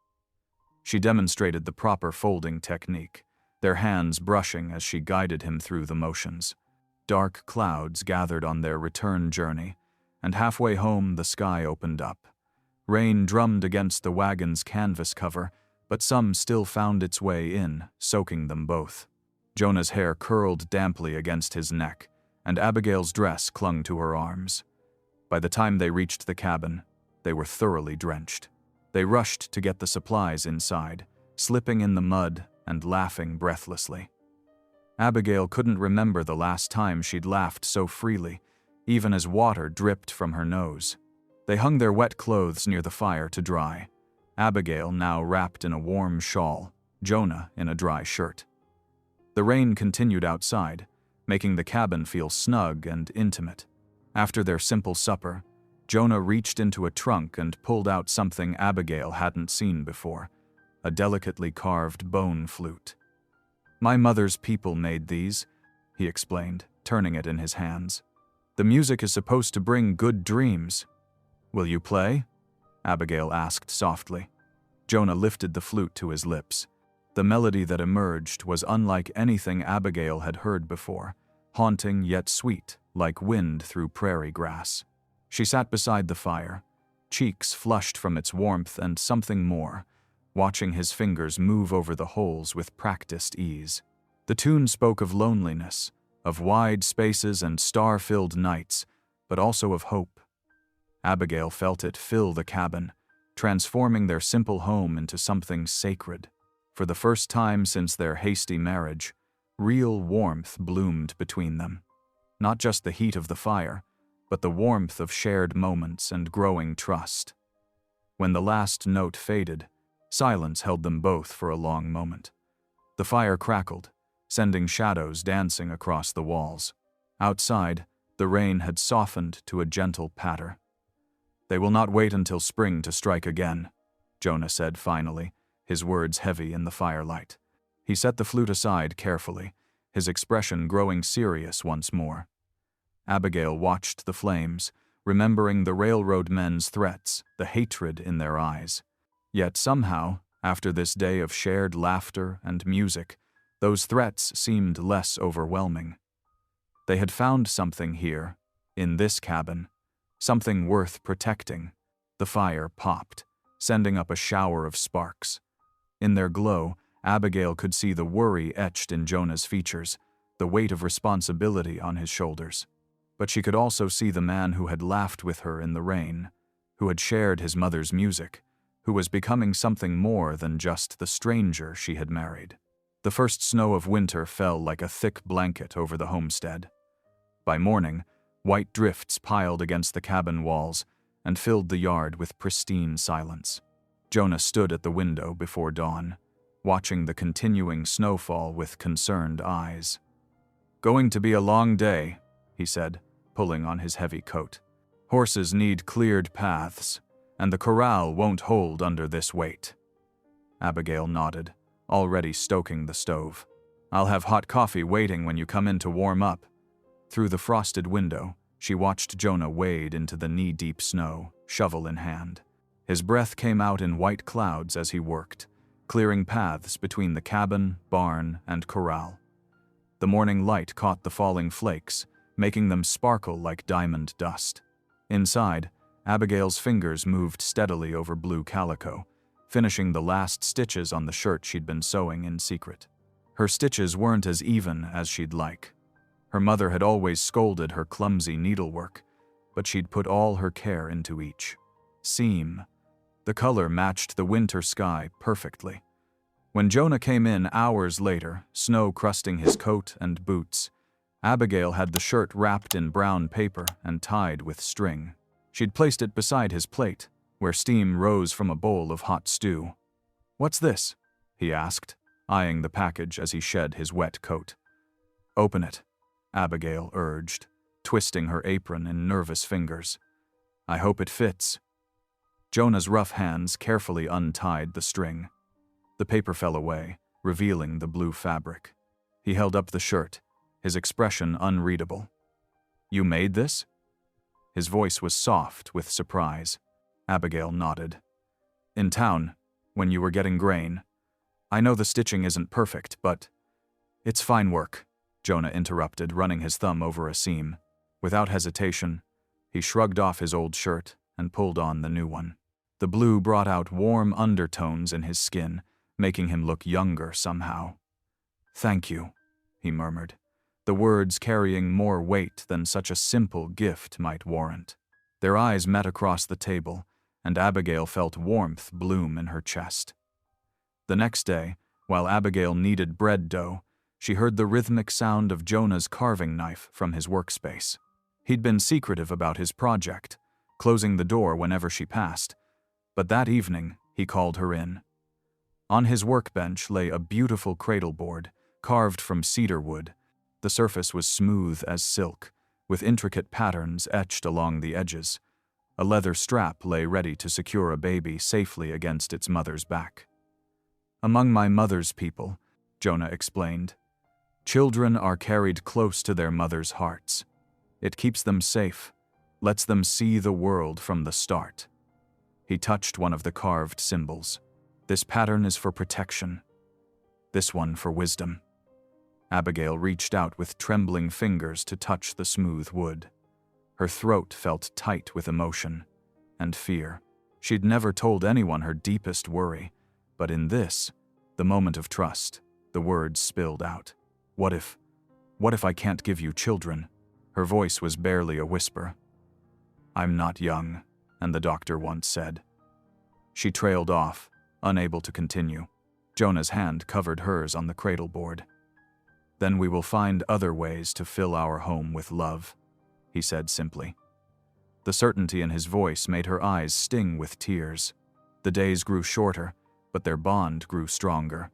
She demonstrated the proper folding technique, their hands brushing as she guided him through the motions. Dark clouds gathered on their return journey, and halfway home the sky opened up. Rain drummed against the wagon's canvas cover, but some still found its way in, soaking them both. Jonah's hair curled damply against his neck, and Abigail's dress clung to her arms. By the time they reached the cabin, they were thoroughly drenched. They rushed to get the supplies inside, slipping in the mud and laughing breathlessly. Abigail couldn't remember the last time she'd laughed so freely, even as water dripped from her nose. They hung their wet clothes near the fire to dry, Abigail now wrapped in a warm shawl, Jonah in a dry shirt. The rain continued outside, making the cabin feel snug and intimate. After their simple supper, Jonah reached into a trunk and pulled out something Abigail hadn't seen before, a delicately carved bone flute. "My mother's people made these," he explained, turning it in his hands. "The music is supposed to bring good dreams." "Will you play?" Abigail asked softly. Jonah lifted the flute to his lips. The melody that emerged was unlike anything Abigail had heard before, haunting yet sweet, like wind through prairie grass. She sat beside the fire, cheeks flushed from its warmth and something more, watching his fingers move over the holes with practiced ease. The tune spoke of loneliness, of wide spaces and star-filled nights, but also of hope. Abigail felt it fill the cabin, transforming their simple home into something sacred. For the first time since their hasty marriage, real warmth bloomed between them. Not just the heat of the fire, but the warmth of shared moments and growing trust. When the last note faded, silence held them both for a long moment. The fire crackled, sending shadows dancing across the walls. Outside, the rain had softened to a gentle patter. "They will not wait until spring to strike again," Jonah said finally, his words heavy in the firelight. He set the flute aside carefully, his expression growing serious once more. Abigail watched the flames, remembering the railroad men's threats, the hatred in their eyes. Yet somehow, after this day of shared laughter and music, those threats seemed less overwhelming. They had found something here, in this cabin, something worth protecting. The fire popped, sending up a shower of sparks. In their glow, Abigail could see the worry etched in Jonah's features, the weight of responsibility on his shoulders. But she could also see the man who had laughed with her in the rain, who had shared his mother's music, who was becoming something more than just the stranger she had married. The first snow of winter fell like a thick blanket over the homestead. By morning, white drifts piled against the cabin walls and filled the yard with pristine silence. Jonah stood at the window before dawn, watching the continuing snowfall with concerned eyes. "Going to be a long day," he said, pulling on his heavy coat. "Horses need cleared paths, and the corral won't hold under this weight." Abigail nodded, already stoking the stove. "I'll have hot coffee waiting when you come in to warm up." Through the frosted window, she watched Jonah wade into the knee-deep snow, shovel in hand. His breath came out in white clouds as he worked, clearing paths between the cabin, barn, and corral. The morning light caught the falling flakes, making them sparkle like diamond dust. Inside, Abigail's fingers moved steadily over blue calico, finishing the last stitches on the shirt she'd been sewing in secret. Her stitches weren't as even as she'd like. Her mother had always scolded her clumsy needlework, but she'd put all her care into each seam. The color matched the winter sky perfectly. When Jonah came in hours later, snow crusting his coat and boots, Abigail had the shirt wrapped in brown paper and tied with string. She'd placed it beside his plate, where steam rose from a bowl of hot stew. "What's this?" he asked, eyeing the package as he shed his wet coat. "Open it," Abigail urged, twisting her apron in nervous fingers. "I hope it fits." Jonah's rough hands carefully untied the string. The paper fell away, revealing the blue fabric. He held up the shirt, his expression unreadable. "You made this?" His voice was soft with surprise. Abigail nodded. "In town, when you were getting grain. I know the stitching isn't perfect, but—" "It's fine work," Jonah interrupted, running his thumb over a seam. Without hesitation, he shrugged off his old shirt and pulled on the new one. The blue brought out warm undertones in his skin, making him look younger somehow. "Thank you," he murmured, the words carrying more weight than such a simple gift might warrant. Their eyes met across the table, and Abigail felt warmth bloom in her chest. The next day, while Abigail kneaded bread dough, she heard the rhythmic sound of Jonah's carving knife from his workspace. He'd been secretive about his project, closing the door whenever she passed, but that evening he called her in. On his workbench lay a beautiful cradleboard, carved from cedar wood. The surface was smooth as silk, with intricate patterns etched along the edges. A leather strap lay ready to secure a baby safely against its mother's back. "Among my mother's people," Jonah explained, "children are carried close to their mother's hearts. It keeps them safe, lets them see the world from the start." He touched one of the carved symbols. "This pattern is for protection. This one for wisdom." Abigail reached out with trembling fingers to touch the smooth wood. Her throat felt tight with emotion and fear. She'd never told anyone her deepest worry, but in this, the moment of trust, the words spilled out. What if I can't give you children?" Her voice was barely a whisper. "I'm not young," and the doctor once said. She trailed off, unable to continue. Jonah's hand covered hers on the cradleboard. "Then we will find other ways to fill our home with love," he said simply. The certainty in his voice made her eyes sting with tears. The days grew shorter, but their bond grew stronger.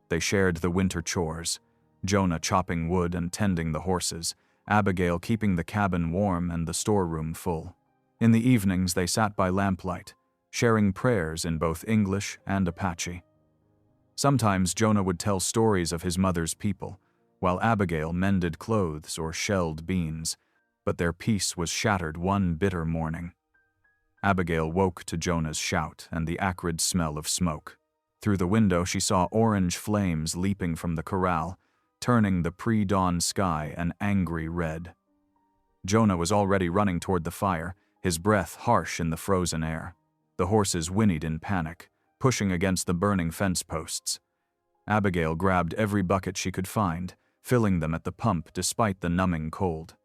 They shared the winter chores, Jonah chopping wood and tending the horses, Abigail keeping the cabin warm and the storeroom full. In the evenings they sat by lamplight, sharing prayers in both English and Apache. Sometimes Jonah would tell stories of his mother's people, while Abigail mended clothes or shelled beans, but their peace was shattered one bitter morning. Abigail woke to Jonah's shout and the acrid smell of smoke. Through the window she saw orange flames leaping from the corral, turning the pre-dawn sky an angry red. Jonah was already running toward the fire, his breath harsh in the frozen air. The horses whinnied in panic, pushing against the burning fence posts. Abigail grabbed every bucket she could find, filling them at the pump despite the numbing cold.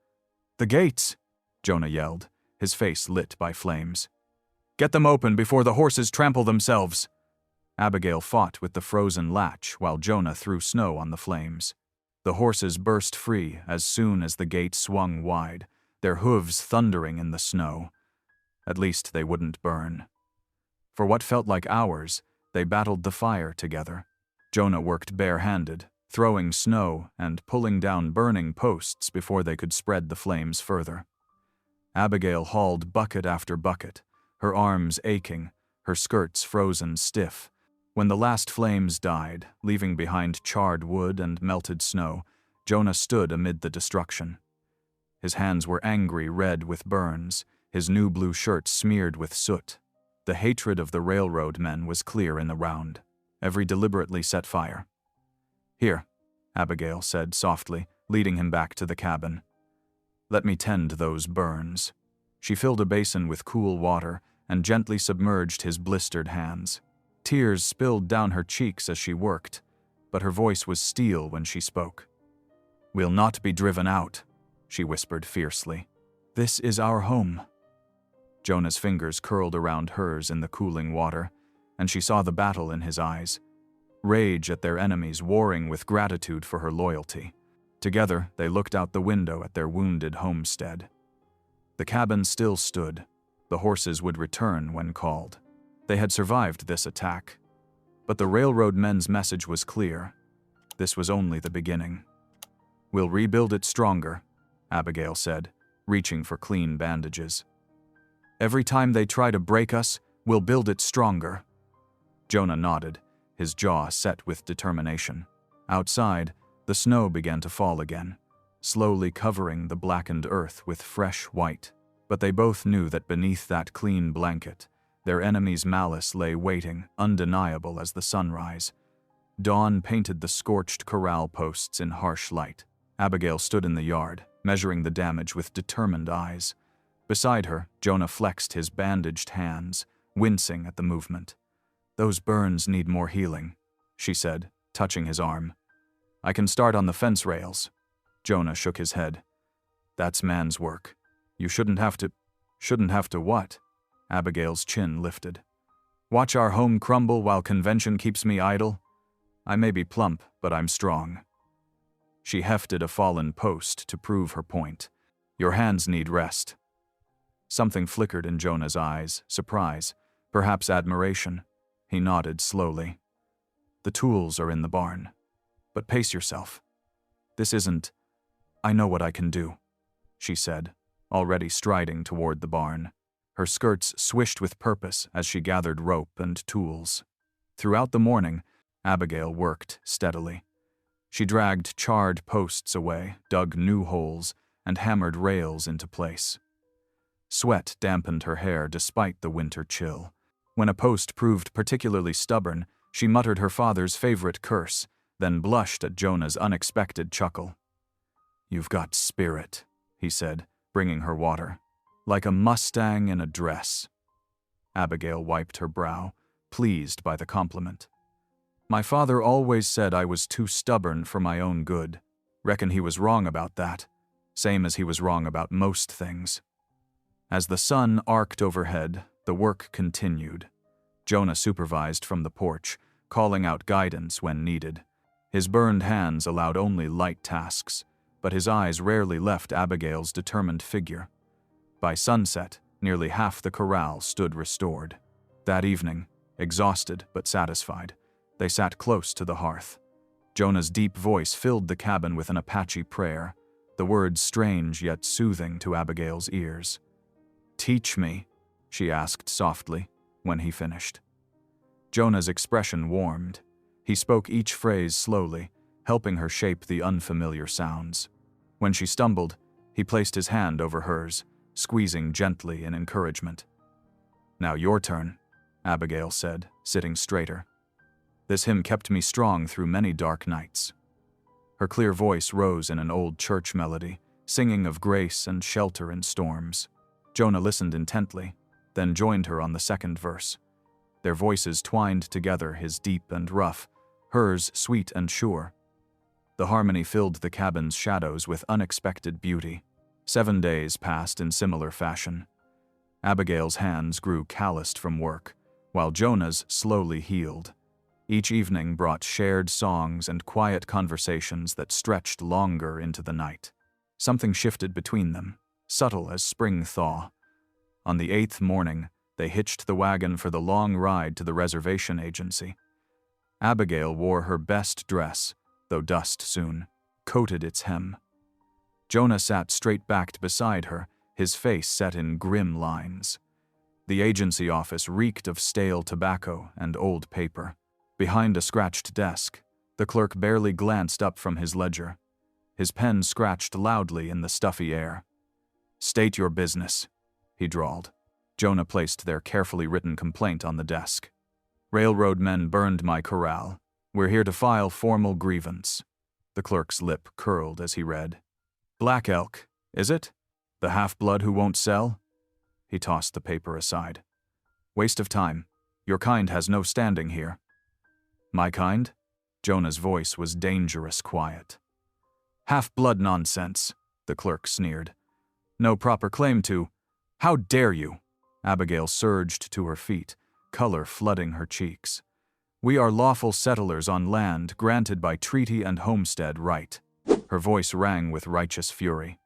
"The gates!" Jonah yelled, his face lit by flames. "Get them open before the horses trample themselves!" Abigail fought with the frozen latch while Jonah threw snow on the flames. The horses burst free as soon as the gate swung wide, their hooves thundering in the snow. At least they wouldn't burn. For what felt like hours, they battled the fire together. Jonah worked barehanded, throwing snow and pulling down burning posts before they could spread the flames further. Abigail hauled bucket after bucket, her arms aching, her skirts frozen stiff. When the last flames died, leaving behind charred wood and melted snow, Jonah stood amid the destruction. His hands were angry red with burns, his new blue shirt smeared with soot. The hatred of the railroad men was clear in the round. Every deliberately set fire. "Here," Abigail said softly, leading him back to the cabin. "Let me tend those burns." She filled a basin with cool water and gently submerged his blistered hands. Tears spilled down her cheeks as she worked, but her voice was steel when she spoke. "We'll not be driven out," she whispered fiercely. "This is our home." Jonah's fingers curled around hers in the cooling water, and she saw the battle in his eyes. rage at their enemies warring with gratitude for her loyalty. Together, they looked out the window at their wounded homestead. The cabin still stood. The horses would return when called. They had survived this attack. But the railroad men's message was clear. This was only the beginning. "We'll rebuild it stronger," Abigail said, reaching for clean bandages. "Every time they try to break us, we'll build it stronger." Jonah nodded, his jaw set with determination. Outside, the snow began to fall again, slowly covering the blackened earth with fresh white. But they both knew that beneath that clean blanket, their enemy's malice lay waiting, undeniable as the sunrise. Dawn painted the scorched corral posts in harsh light. Abigail stood in the yard, measuring the damage with determined eyes. Beside her, Jonah flexed his bandaged hands, wincing at the movement. "Those burns need more healing," she said, touching his arm. "I can start on the fence rails." Jonah shook his head. "That's man's work. You shouldn't have to." "Shouldn't have to what?" Abigail's chin lifted. "Watch our home crumble while convention keeps me idle? I may be plump, but I'm strong." She hefted a fallen post to prove her point. "Your hands need rest." Something flickered in Jonah's eyes, surprise, perhaps admiration. He nodded slowly. "The tools are in the barn. But pace yourself. This isn't— I know what I can do," she said, already striding toward the barn. Her skirts swished with purpose as she gathered rope and tools. Throughout the morning, Abigail worked steadily. She dragged charred posts away, dug new holes, and hammered rails into place. Sweat dampened her hair despite the winter chill. When a post proved particularly stubborn, she muttered her father's favorite curse, then blushed at Jonah's unexpected chuckle. "You've got spirit," he said, bringing her water. "Like a Mustang in a dress." Abigail wiped her brow, pleased by the compliment. "My father always said I was too stubborn for my own good. Reckon he was wrong about that, same as he was wrong about most things." As the sun arced overhead, the work continued. Jonah supervised from the porch, calling out guidance when needed. His burned hands allowed only light tasks, but his eyes rarely left Abigail's determined figure. By sunset, nearly half the corral stood restored. That evening, exhausted but satisfied, they sat close to the hearth. Jonah's deep voice filled the cabin with an Apache prayer, the words strange yet soothing to Abigail's ears. "Teach me," she asked softly, when he finished. Jonah's expression warmed. He spoke each phrase slowly, helping her shape the unfamiliar sounds. When she stumbled, he placed his hand over hers, squeezing gently in encouragement. "Now your turn," Abigail said, sitting straighter. "This hymn kept me strong through many dark nights." Her clear voice rose in an old church melody, singing of grace and shelter in storms. Jonah listened intently, then joined her on the second verse. Their voices twined together, his deep and rough, hers sweet and sure. The harmony filled the cabin's shadows with unexpected beauty. 7 days passed in similar fashion. Abigail's hands grew calloused from work, while Jonah's slowly healed. Each evening brought shared songs and quiet conversations that stretched longer into the night. Something shifted between them, subtle as spring thaw. On the 8th morning, they hitched the wagon for the long ride to the reservation agency. Abigail wore her best dress, though dust soon coated its hem. Jonah sat straight-backed beside her, his face set in grim lines. The agency office reeked of stale tobacco and old paper. Behind a scratched desk, the clerk barely glanced up from his ledger. His pen scratched loudly in the stuffy air. "State your business," he drawled. Jonah placed their carefully written complaint on the desk. "Railroad men burned my corral. We're here to file formal grievance." The clerk's lip curled as he read. "Black Elk, is it? The half-blood who won't sell?" He tossed the paper aside. "Waste of time. Your kind has no standing here." "My kind?" Jonah's voice was dangerous quiet. "Half-blood nonsense," the clerk sneered. "No proper claim to— How dare you?" Abigail surged to her feet, color flooding her cheeks. We are lawful settlers on land granted by treaty and homestead right. Her voice rang with righteous fury.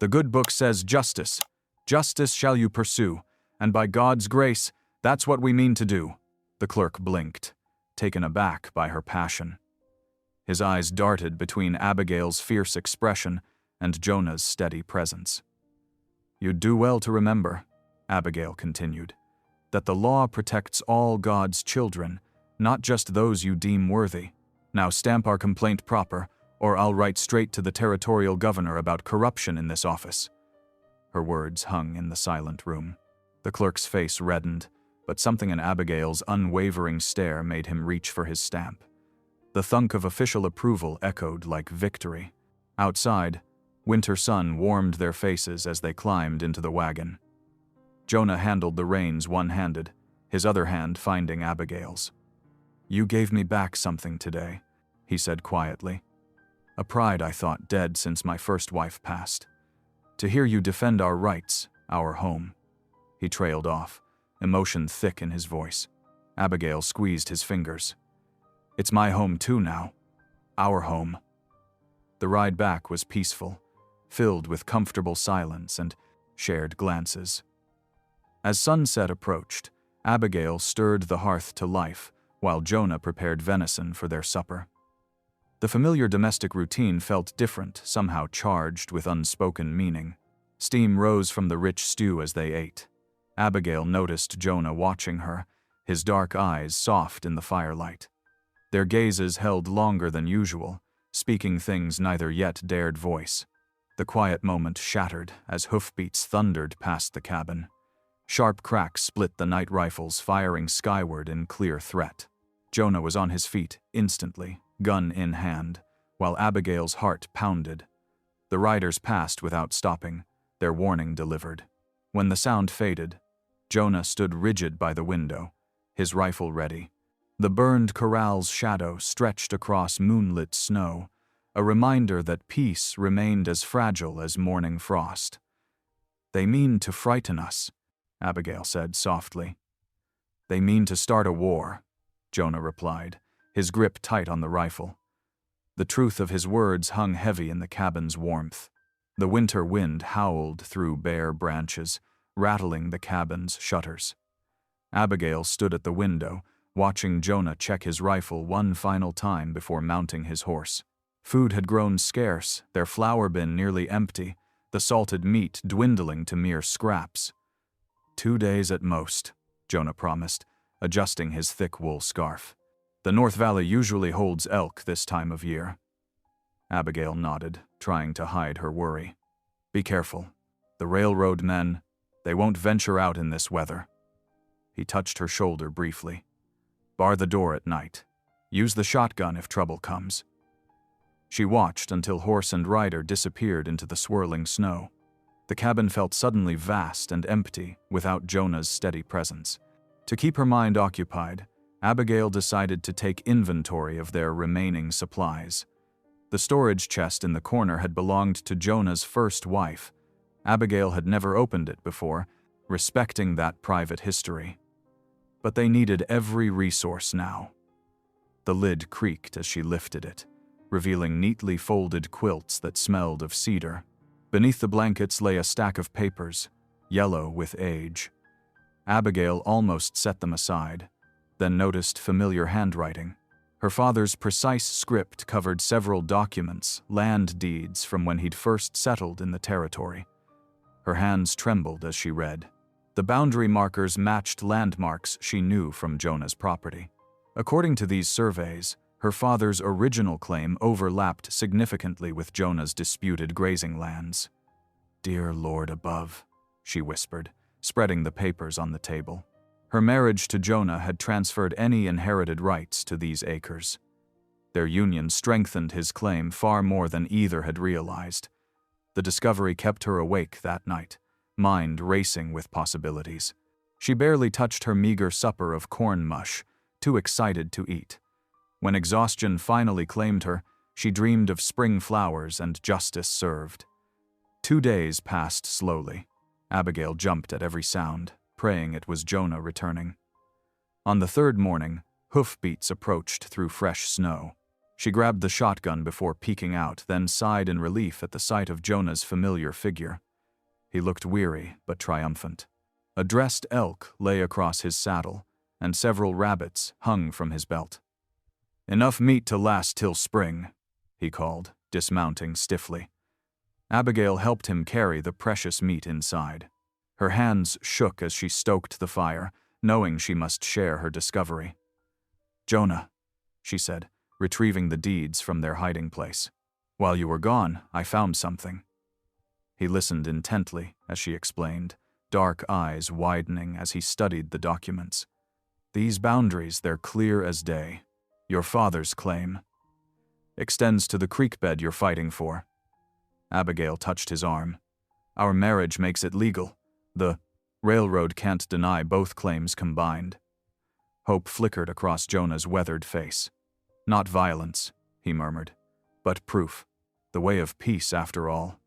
The good book says justice. Justice shall you pursue, and by God's grace, that's what we mean to do. The clerk blinked, taken aback by her passion. His eyes darted between Abigail's fierce expression and Jonah's steady presence. You'd do well to remember, Abigail continued, that the law protects all God's children, not just those you deem worthy. Now stamp our complaint proper, or I'll write straight to the territorial governor about corruption in this office. Her words hung in the silent room. The clerk's face reddened, but something in Abigail's unwavering stare made him reach for his stamp. The thunk of official approval echoed like victory. Outside, winter sun warmed their faces as they climbed into the wagon. Jonah handled the reins one-handed, his other hand finding Abigail's. You gave me back something today, he said quietly. A pride I thought dead since my first wife passed. To hear you defend our rights, our home. He trailed off, emotion thick in his voice. Abigail squeezed his fingers. It's my home too now. Our home. The ride back was peaceful, filled with comfortable silence and shared glances. As sunset approached, Abigail stirred the hearth to life, while Jonah prepared venison for their supper. The familiar domestic routine felt different, somehow charged with unspoken meaning. Steam rose from the rich stew as they ate. Abigail noticed Jonah watching her, his dark eyes soft in the firelight. Their gazes held longer than usual, speaking things neither yet dared voice. The quiet moment shattered as hoofbeats thundered past the cabin. Sharp cracks split the night rifles firing skyward in clear threat. Jonah was on his feet instantly, gun in hand, while Abigail's heart pounded. The riders passed without stopping, their warning delivered. When the sound faded, Jonah stood rigid by the window, his rifle ready. The burned corral's shadow stretched across moonlit snow, a reminder that peace remained as fragile as morning frost. They mean to frighten us, Abigail said softly. They mean to start a war, Jonah replied, his grip tight on the rifle. The truth of his words hung heavy in the cabin's warmth. The winter wind howled through bare branches, rattling the cabin's shutters. Abigail stood at the window, watching Jonah check his rifle one final time before mounting his horse. Food had grown scarce, their flour bin nearly empty, the salted meat dwindling to mere scraps. 2 days at most, Jonah promised, adjusting his thick wool scarf. The North Valley usually holds elk this time of year. Abigail nodded, trying to hide her worry. Be careful. The railroad men, they won't venture out in this weather. He touched her shoulder briefly. Bar the door at night. Use the shotgun if trouble comes. She watched until horse and rider disappeared into the swirling snow. The cabin felt suddenly vast and empty without Jonah's steady presence. To keep her mind occupied, Abigail decided to take inventory of their remaining supplies. The storage chest in the corner had belonged to Jonah's first wife. Abigail had never opened it before, respecting that private history. But they needed every resource now. The lid creaked as she lifted it, revealing neatly folded quilts that smelled of cedar. Beneath the blankets lay a stack of papers, yellow with age. Abigail almost set them aside, then noticed familiar handwriting. Her father's precise script covered several documents, land deeds from when he'd first settled in the territory. Her hands trembled as she read. The boundary markers matched landmarks she knew from Jonah's property. According to these surveys, her father's original claim overlapped significantly with Jonah's disputed grazing lands. "Dear Lord above," she whispered, spreading the papers on the table. Her marriage to Jonah had transferred any inherited rights to these acres. Their union strengthened his claim far more than either had realized. The discovery kept her awake that night, mind racing with possibilities. She barely touched her meager supper of corn mush, too excited to eat. When exhaustion finally claimed her, she dreamed of spring flowers and justice served. 2 days passed slowly. Abigail jumped at every sound, praying it was Jonah returning. On the third morning, Hoofbeats approached through fresh snow. She grabbed the shotgun before peeking out, then sighed in relief at the sight of Jonah's familiar figure. He looked weary but triumphant. A dressed elk lay across his saddle, and several rabbits hung from his belt. "Enough meat to last till spring," he called, dismounting stiffly. Abigail helped him carry the precious meat inside. Her hands shook as she stoked the fire, knowing she must share her discovery. "Jonah," she said, retrieving the deeds from their hiding place. "While you were gone, I found something." He listened intently as she explained, dark eyes widening as he studied the documents. "These boundaries, they're clear as day. Your father's claim extends to the creek bed you're fighting for." Abigail touched his arm. "Our marriage makes it legal. The railroad can't deny both claims combined." Hope flickered across Jonah's weathered face. "Not violence," he murmured, "but proof. The way of peace, after all."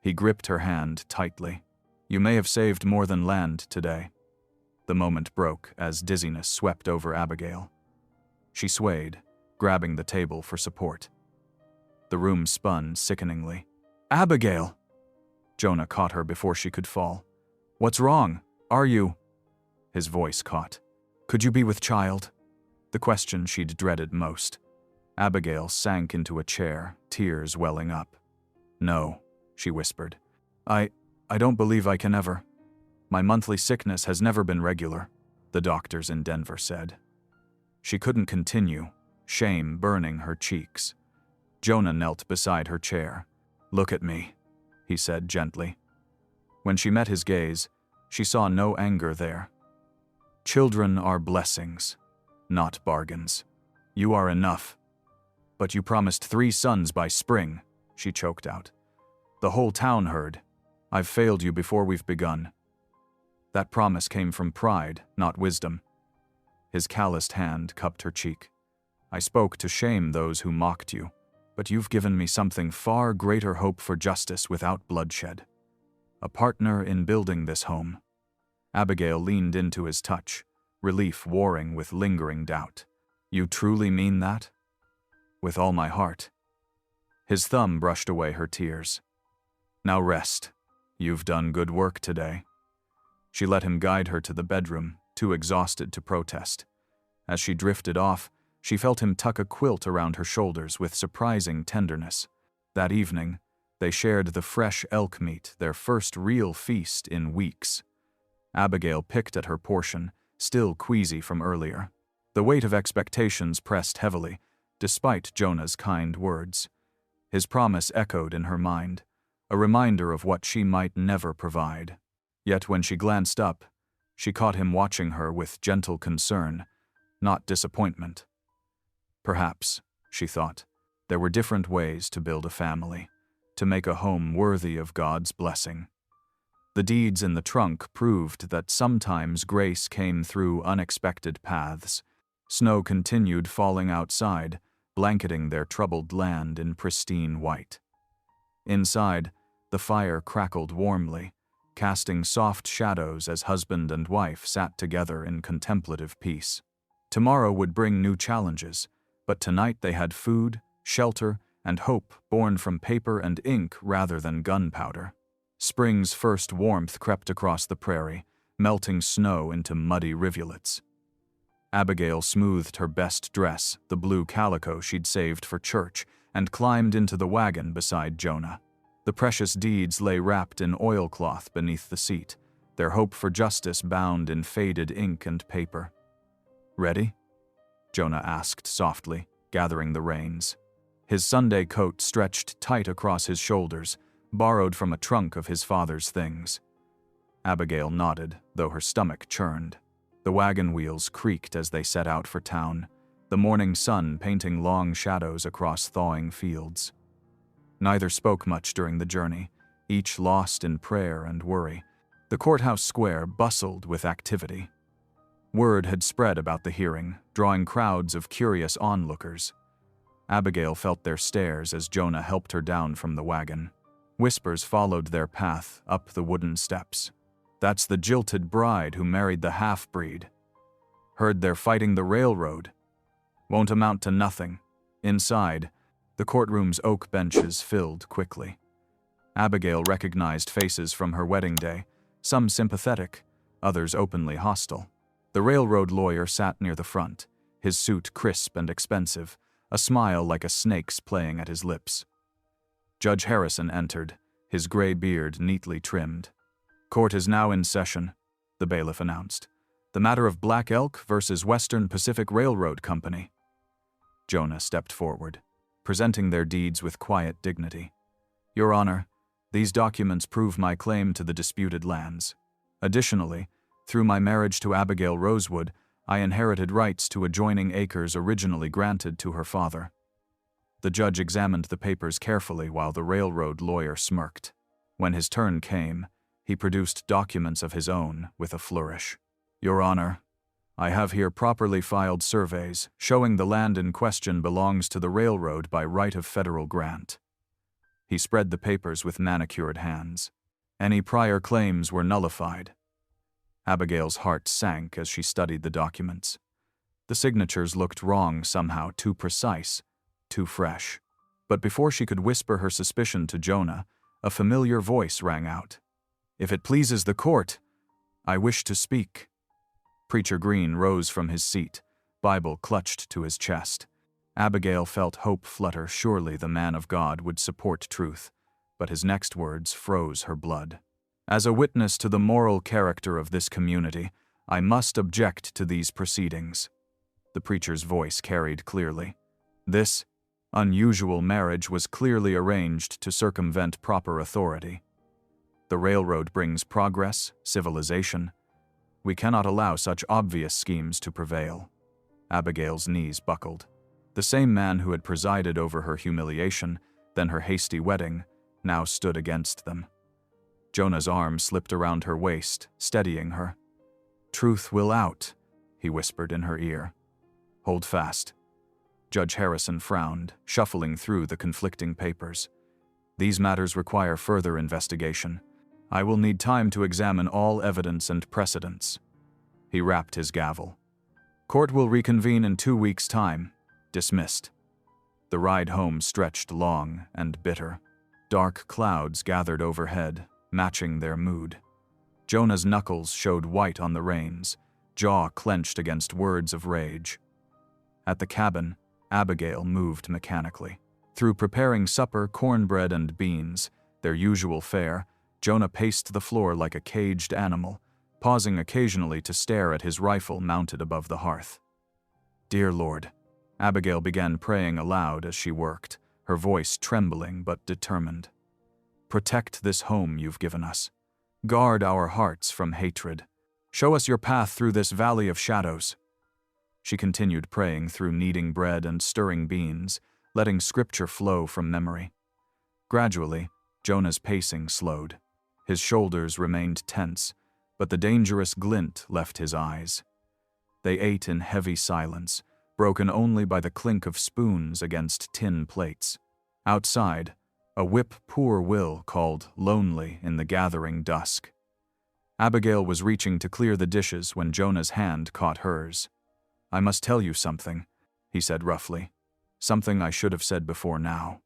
He gripped her hand tightly. "You may have saved more than land today." The moment broke as dizziness swept over Abigail. She swayed, grabbing the table for support. The room spun sickeningly. "Abigail!" Jonah caught her before she could fall. "What's wrong? Are you?" His voice caught. "Could you be with child?" The question she'd dreaded most. Abigail sank into a chair, tears welling up. "No," she whispered. I don't believe I can ever. My monthly sickness has never been regular," the doctors in Denver said. She couldn't continue, shame burning her cheeks. Jonah knelt beside her chair. "Look at me," he said gently. When she met his gaze, she saw no anger there. "Children are blessings, not bargains. You are enough." "But you promised 3 sons by spring," she choked out. "The whole town heard. I've failed you before we've begun." That promise came from pride, not wisdom. His calloused hand cupped her cheek. "I spoke to shame those who mocked you, but you've given me something far greater hope for justice without bloodshed. A partner in building this home." Abigail leaned into his touch, relief warring with lingering doubt. "You truly mean that?" "With all my heart." His thumb brushed away her tears. "Now rest. You've done good work today." She let him guide her to the bedroom, too exhausted to protest. As she drifted off, she felt him tuck a quilt around her shoulders with surprising tenderness. That evening, they shared the fresh elk meat, their first real feast in weeks. Abigail picked at her portion, still queasy from earlier. The weight of expectations pressed heavily, despite Jonah's kind words. His promise echoed in her mind, a reminder of what she might never provide. Yet when she glanced up, she caught him watching her with gentle concern, not disappointment. Perhaps, she thought, there were different ways to build a family, to make a home worthy of God's blessing. The deeds in the trunk proved that sometimes grace came through unexpected paths. Snow continued falling outside, blanketing their troubled land in pristine white. Inside, the fire crackled warmly, casting soft shadows as husband and wife sat together in contemplative peace. Tomorrow would bring new challenges, but tonight they had food, shelter, and hope born from paper and ink rather than gunpowder. Spring's first warmth crept across the prairie, melting snow into muddy rivulets. Abigail smoothed her best dress, the blue calico she'd saved for church, and climbed into the wagon beside Jonah. The precious deeds lay wrapped in oilcloth beneath the seat, their hope for justice bound in faded ink and paper. "Ready?" Jonah asked softly, gathering the reins. His Sunday coat stretched tight across his shoulders, borrowed from a trunk of his father's things. Abigail nodded, though her stomach churned. The wagon wheels creaked as they set out for town, the morning sun painting long shadows across thawing fields. Neither spoke much during the journey, each lost in prayer and worry. The courthouse square bustled with activity. Word had spread about the hearing, drawing crowds of curious onlookers. Abigail felt their stares as Jonah helped her down from the wagon. Whispers followed their path up the wooden steps. "That's the jilted bride who married the half-breed." Heard they're fighting the railroad. Won't amount to nothing. Inside, the courtroom's oak benches filled quickly. Abigail recognized faces from her wedding day, some sympathetic, others openly hostile. The railroad lawyer sat near the front, his suit crisp and expensive, a smile like a snake's playing at his lips. Judge Harrison entered, his gray beard neatly trimmed. Court is now in session, the bailiff announced. The matter of Black Elk versus Western Pacific Railroad Company. Jonah stepped forward, presenting their deeds with quiet dignity. Your Honor, these documents prove my claim to the disputed lands. Additionally, through my marriage to Abigail Rosewood, I inherited rights to adjoining acres originally granted to her father. The judge examined the papers carefully while the railroad lawyer smirked. When his turn came, he produced documents of his own with a flourish. Your Honor, I have here properly filed surveys showing the land in question belongs to the railroad by right of federal grant. He spread the papers with manicured hands. Any prior claims were nullified. Abigail's heart sank as she studied the documents. The signatures looked wrong somehow, too precise, too fresh. But before she could whisper her suspicion to Jonah, a familiar voice rang out. If it pleases the court, I wish to speak. Preacher Green rose from his seat, Bible clutched to his chest. Abigail felt hope flutter. Surely the man of God would support truth, but his next words froze her blood. As a witness to the moral character of this community, I must object to these proceedings. The preacher's voice carried clearly. This unusual marriage was clearly arranged to circumvent proper authority. The railroad brings progress, civilization. We cannot allow such obvious schemes to prevail. Abigail's knees buckled. The same man who had presided over her humiliation, then her hasty wedding, now stood against them. Jonah's arm slipped around her waist, steadying her. Truth will out, he whispered in her ear. Hold fast. Judge Harrison frowned, shuffling through the conflicting papers. These matters require further investigation. I will need time to examine all evidence and precedents. He rapped his gavel. Court will reconvene in 2 weeks' time. Dismissed. The ride home stretched long and bitter. Dark clouds gathered overhead, matching their mood. Jonah's knuckles showed white on the reins, jaw clenched against words of rage. At the cabin, Abigail moved mechanically. Through preparing supper, cornbread and beans, their usual fare, Jonah paced the floor like a caged animal, pausing occasionally to stare at his rifle mounted above the hearth. Dear Lord, Abigail began praying aloud as she worked, her voice trembling but determined. Protect this home you've given us. Guard our hearts from hatred. Show us your path through this valley of shadows. She continued praying through kneading bread and stirring beans, letting scripture flow from memory. Gradually, Jonah's pacing slowed. His shoulders remained tense, but the dangerous glint left his eyes. They ate in heavy silence, broken only by the clink of spoons against tin plates. Outside, a whip-poor-will called lonely in the gathering dusk. Abigail was reaching to clear the dishes when Jonah's hand caught hers. I must tell you something, he said roughly. Something I should have said before now.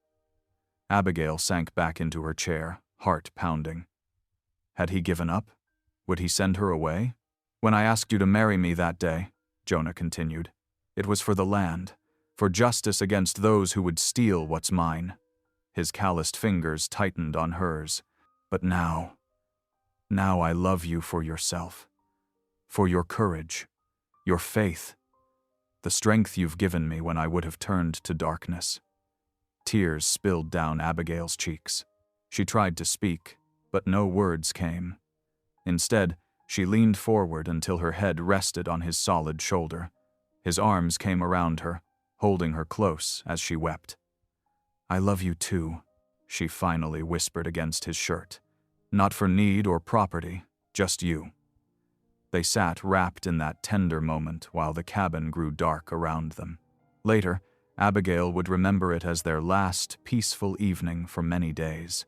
Abigail sank back into her chair, heart pounding. Had he given up? Would he send her away? When I asked you to marry me that day, Jonah continued, it was for the land, for justice against those who would steal what's mine. His calloused fingers tightened on hers. But now I love you for yourself, for your courage, your faith, the strength you've given me when I would have turned to darkness. Tears spilled down Abigail's cheeks. She tried to speak, but no words came. Instead, she leaned forward until her head rested on his solid shoulder. His arms came around her, holding her close as she wept. I love you too, she finally whispered against his shirt. Not for need or property, just you. They sat wrapped in that tender moment while the cabin grew dark around them. Later, Abigail would remember it as their last peaceful evening for many days.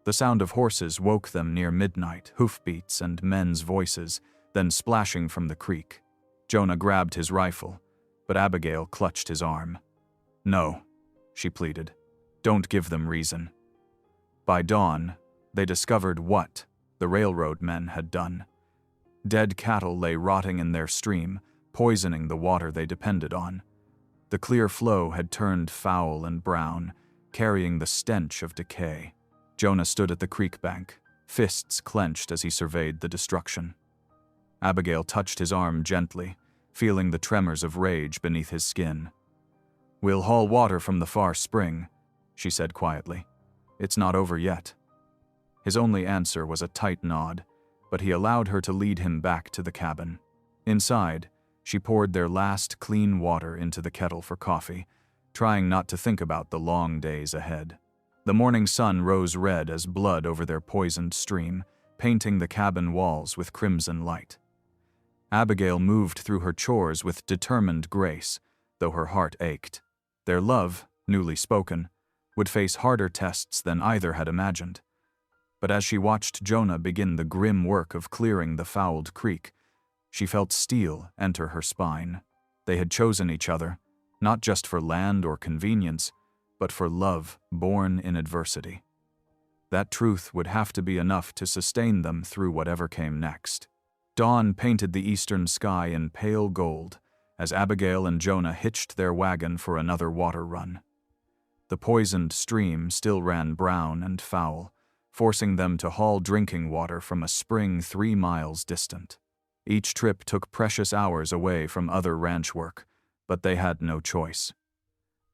The sound of horses woke them near midnight, hoofbeats and men's voices, then splashing from the creek. Jonah grabbed his rifle, but Abigail clutched his arm. "No," she pleaded. "Don't give them reason." By dawn, they discovered what the railroad men had done. Dead cattle lay rotting in their stream, poisoning the water they depended on. The clear flow had turned foul and brown, carrying the stench of decay. Jonah stood at the creek bank, fists clenched as he surveyed the destruction. Abigail touched his arm gently, feeling the tremors of rage beneath his skin. "We'll haul water from the far spring," she said quietly. "It's not over yet." His only answer was a tight nod, but he allowed her to lead him back to the cabin. Inside, she poured their last clean water into the kettle for coffee, trying not to think about the long days ahead. The morning sun rose red as blood over their poisoned stream, painting the cabin walls with crimson light. Abigail moved through her chores with determined grace, though her heart ached. Their love, newly spoken, would face harder tests than either had imagined. But as she watched Jonah begin the grim work of clearing the fouled creek, she felt steel enter her spine. They had chosen each other, not just for land or convenience, but for love born in adversity. That truth would have to be enough to sustain them through whatever came next. Dawn painted the eastern sky in pale gold as Abigail and Jonah hitched their wagon for another water run. The poisoned stream still ran brown and foul, forcing them to haul drinking water from a spring 3 miles distant. Each trip took precious hours away from other ranch work, but they had no choice.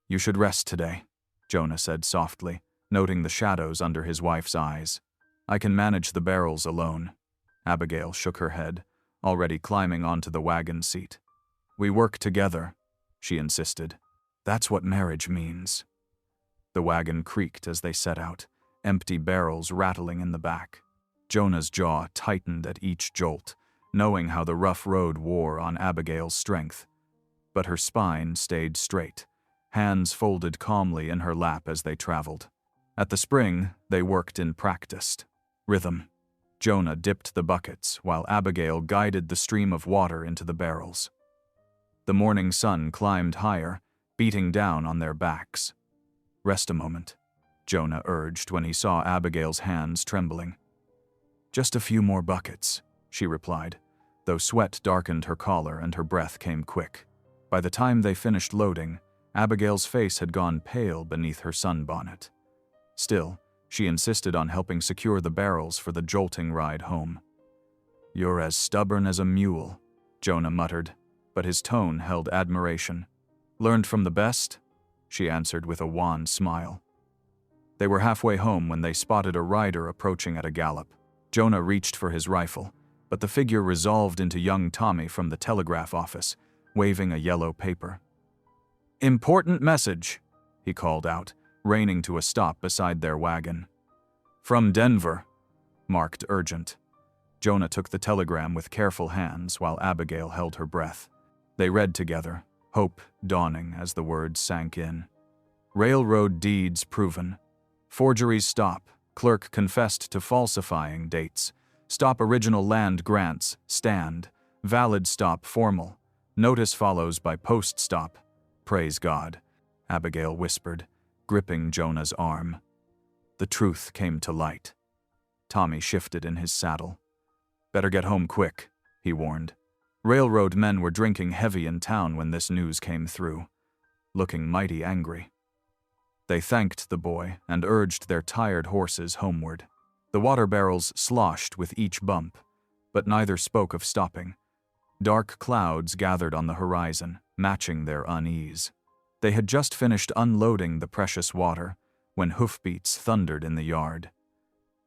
"You should rest today," Jonah said softly, noting the shadows under his wife's eyes. "I can manage the barrels alone." Abigail shook her head, already climbing onto the wagon seat. "We work together," she insisted. "That's what marriage means." The wagon creaked as they set out, empty barrels rattling in the back. Jonah's jaw tightened at each jolt, knowing how the rough road wore on Abigail's strength. But her spine stayed straight, hands folded calmly in her lap as they traveled. At the spring, they worked in practiced rhythm. Jonah dipped the buckets while Abigail guided the stream of water into the barrels. The morning sun climbed higher, beating down on their backs. "Rest a moment," Jonah urged when he saw Abigail's hands trembling. "Just a few more buckets," she replied, though sweat darkened her collar and her breath came quick. By the time they finished loading, Abigail's face had gone pale beneath her sunbonnet. Still, she insisted on helping secure the barrels for the jolting ride home. "You're as stubborn as a mule," Jonah muttered, but his tone held admiration. "Learned from the best?" she answered with a wan smile. They were halfway home when they spotted a rider approaching at a gallop. Jonah reached for his rifle, but the figure resolved into young Tommy from the telegraph office, waving a yellow paper. "Important message," he called out, reining to a stop beside their wagon. "From Denver," marked urgent. Jonah took the telegram with careful hands while Abigail held her breath. They read together, hope dawning as the words sank in. "Railroad deeds proven. Forgeries stop. Clerk confessed to falsifying dates. Stop original land grants. Stand. Valid stop formal. Notice follows by post stop. Praise God," Abigail whispered, gripping Jonah's arm. The truth came to light. Tommy shifted in his saddle. "Better get home quick," he warned. Railroad men were drinking heavy in town when this news came through, looking mighty angry. They thanked the boy and urged their tired horses homeward. The water barrels sloshed with each bump, but neither spoke of stopping. Dark clouds gathered on the horizon, matching their unease. They had just finished unloading the precious water when hoofbeats thundered in the yard.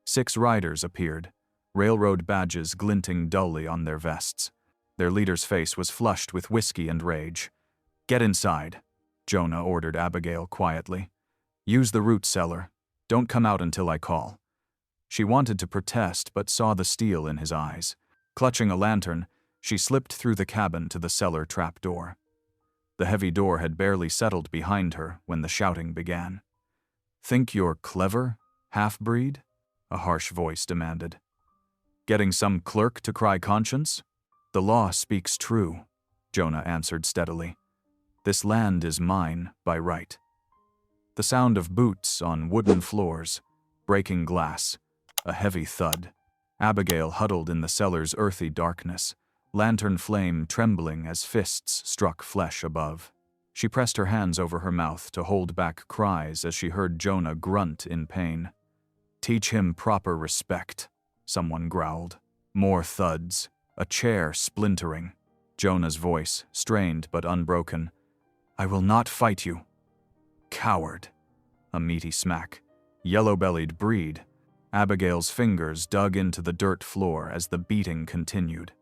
6 riders appeared, railroad badges glinting dully on their vests. Their leader's face was flushed with whiskey and rage. "Get inside," Jonah ordered Abigail quietly. "Use the root cellar. Don't come out until I call." She wanted to protest but saw the steel in his eyes. Clutching a lantern, she slipped through the cabin to the cellar trapdoor. The heavy door had barely settled behind her when the shouting began. "Think you're clever, half-breed?" a harsh voice demanded. "Getting some clerk to cry conscience? The law speaks true." Jonah answered steadily. "This land is mine by right." The sound of boots on wooden floors, breaking glass, a heavy thud. Abigail huddled in the cellar's earthy darkness, lantern flame trembling as fists struck flesh above. She pressed her hands over her mouth to hold back cries as she heard Jonah grunt in pain. "Teach him proper respect," someone growled. More thuds, a chair splintering. Jonah's voice, strained but unbroken. "I will not fight you." "Coward." A meaty smack. Yellow-bellied breed. Abigail's fingers dug into the dirt floor as the beating continued.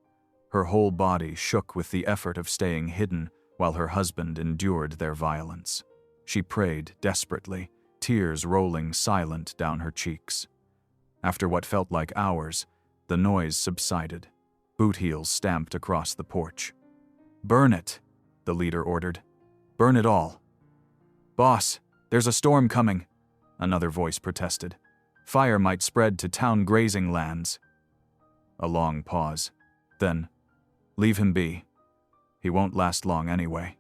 Her whole body shook with the effort of staying hidden while her husband endured their violence. She prayed desperately, tears rolling silent down her cheeks. After what felt like hours, the noise subsided. Boot heels stamped across the porch. "Burn it," the leader ordered. "Burn it all." "Boss, there's a storm coming," another voice protested. "Fire might spread to town grazing lands." A long pause. Then, "Leave him be. He won't last long anyway."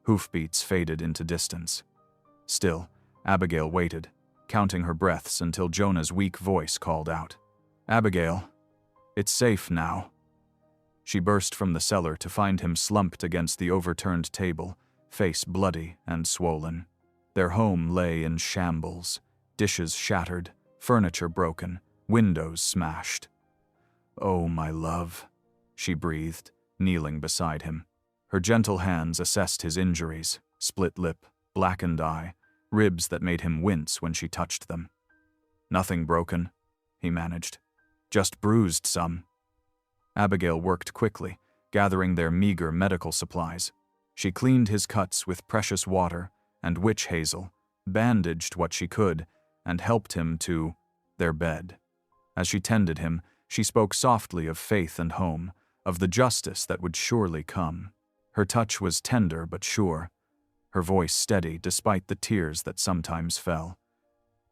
Hoofbeats faded into distance. Still, Abigail waited, counting her breaths until Jonah's weak voice called out. "Abigail, it's safe now." She burst from the cellar to find him slumped against the overturned table, face bloody and swollen. Their home lay in shambles, dishes shattered, furniture broken, windows smashed. "Oh, my love," she breathed, kneeling beside him. Her gentle hands assessed his injuries, split lip, blackened eye, ribs that made him wince when she touched them. "Nothing broken," he managed. "Just bruised some." Abigail worked quickly, gathering their meager medical supplies. She cleaned his cuts with precious water and witch hazel, bandaged what she could, and helped him to their bed. As she tended him, she spoke softly of faith and home, of the justice that would surely come. Her touch was tender but sure, her voice steady despite the tears that sometimes fell.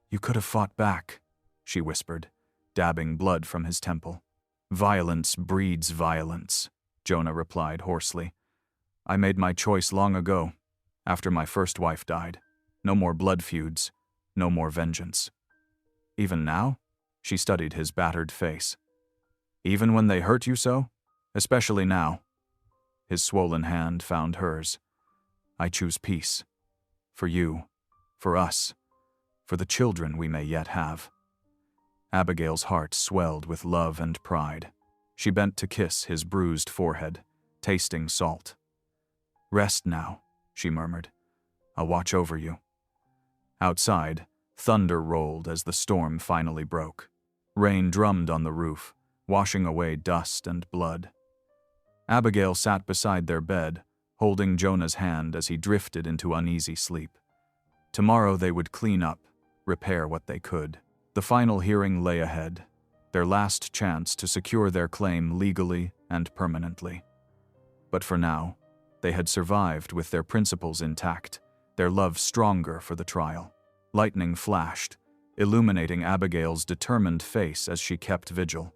"You could have fought back," she whispered, dabbing blood from his temple. "Violence breeds violence," Jonah replied hoarsely. "I made my choice long ago, after my first wife died. No more blood feuds, no more vengeance." "Even now?" She studied his battered face. "Even when they hurt you so? Especially now?" His swollen hand found hers. "I choose peace. For you, for us, for the children we may yet have." Abigail's heart swelled with love and pride. She bent to kiss his bruised forehead, tasting salt. "Rest now," she murmured. "I'll watch over you." Outside, thunder rolled as the storm finally broke. Rain drummed on the roof, washing away dust and blood. Abigail sat beside their bed, holding Jonah's hand as he drifted into uneasy sleep. Tomorrow they would clean up, repair what they could. The final hearing lay ahead, their last chance to secure their claim legally and permanently. But for now, they had survived with their principles intact, their love stronger for the trial. Lightning flashed, illuminating Abigail's determined face as she kept vigil.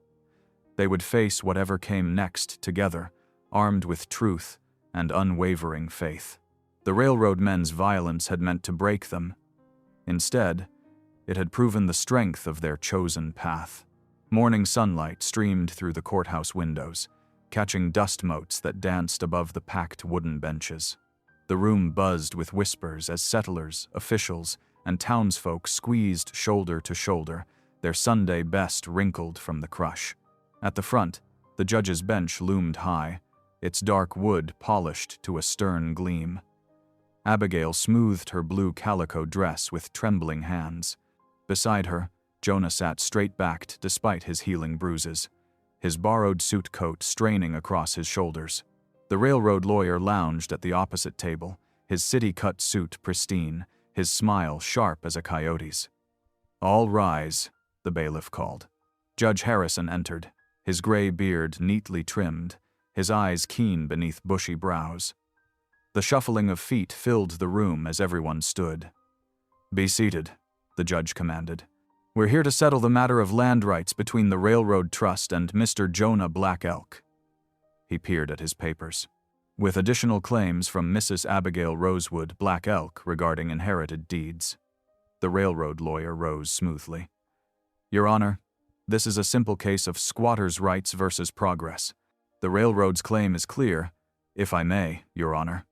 They would face whatever came next together, armed with truth and unwavering faith. The railroad men's violence had meant to break them. Instead, it had proven the strength of their chosen path. Morning sunlight streamed through the courthouse windows, catching dust motes that danced above the packed wooden benches. The room buzzed with whispers as settlers, officials, and townsfolk squeezed shoulder to shoulder, their Sunday best wrinkled from the crush. At the front, the judge's bench loomed high, its dark wood polished to a stern gleam. Abigail smoothed her blue calico dress with trembling hands. Beside her, Jonah sat straight-backed despite his healing bruises, his borrowed suit coat straining across his shoulders. The railroad lawyer lounged at the opposite table, his city-cut suit pristine, his smile sharp as a coyote's. "All rise," the bailiff called. Judge Harrison entered, his gray beard neatly trimmed, his eyes keen beneath bushy brows. The shuffling of feet filled the room as everyone stood. "Be seated," the judge commanded. "We're here to settle the matter of land rights between the Railroad Trust and Mr. Jonah Black Elk." He peered at his papers. with additional claims from Mrs. Abigail Rosewood Black Elk regarding inherited deeds. The railroad lawyer rose smoothly. Your Honor, this is a simple case of squatters' rights versus progress. The railroad's claim is clear, if I may, Your Honor.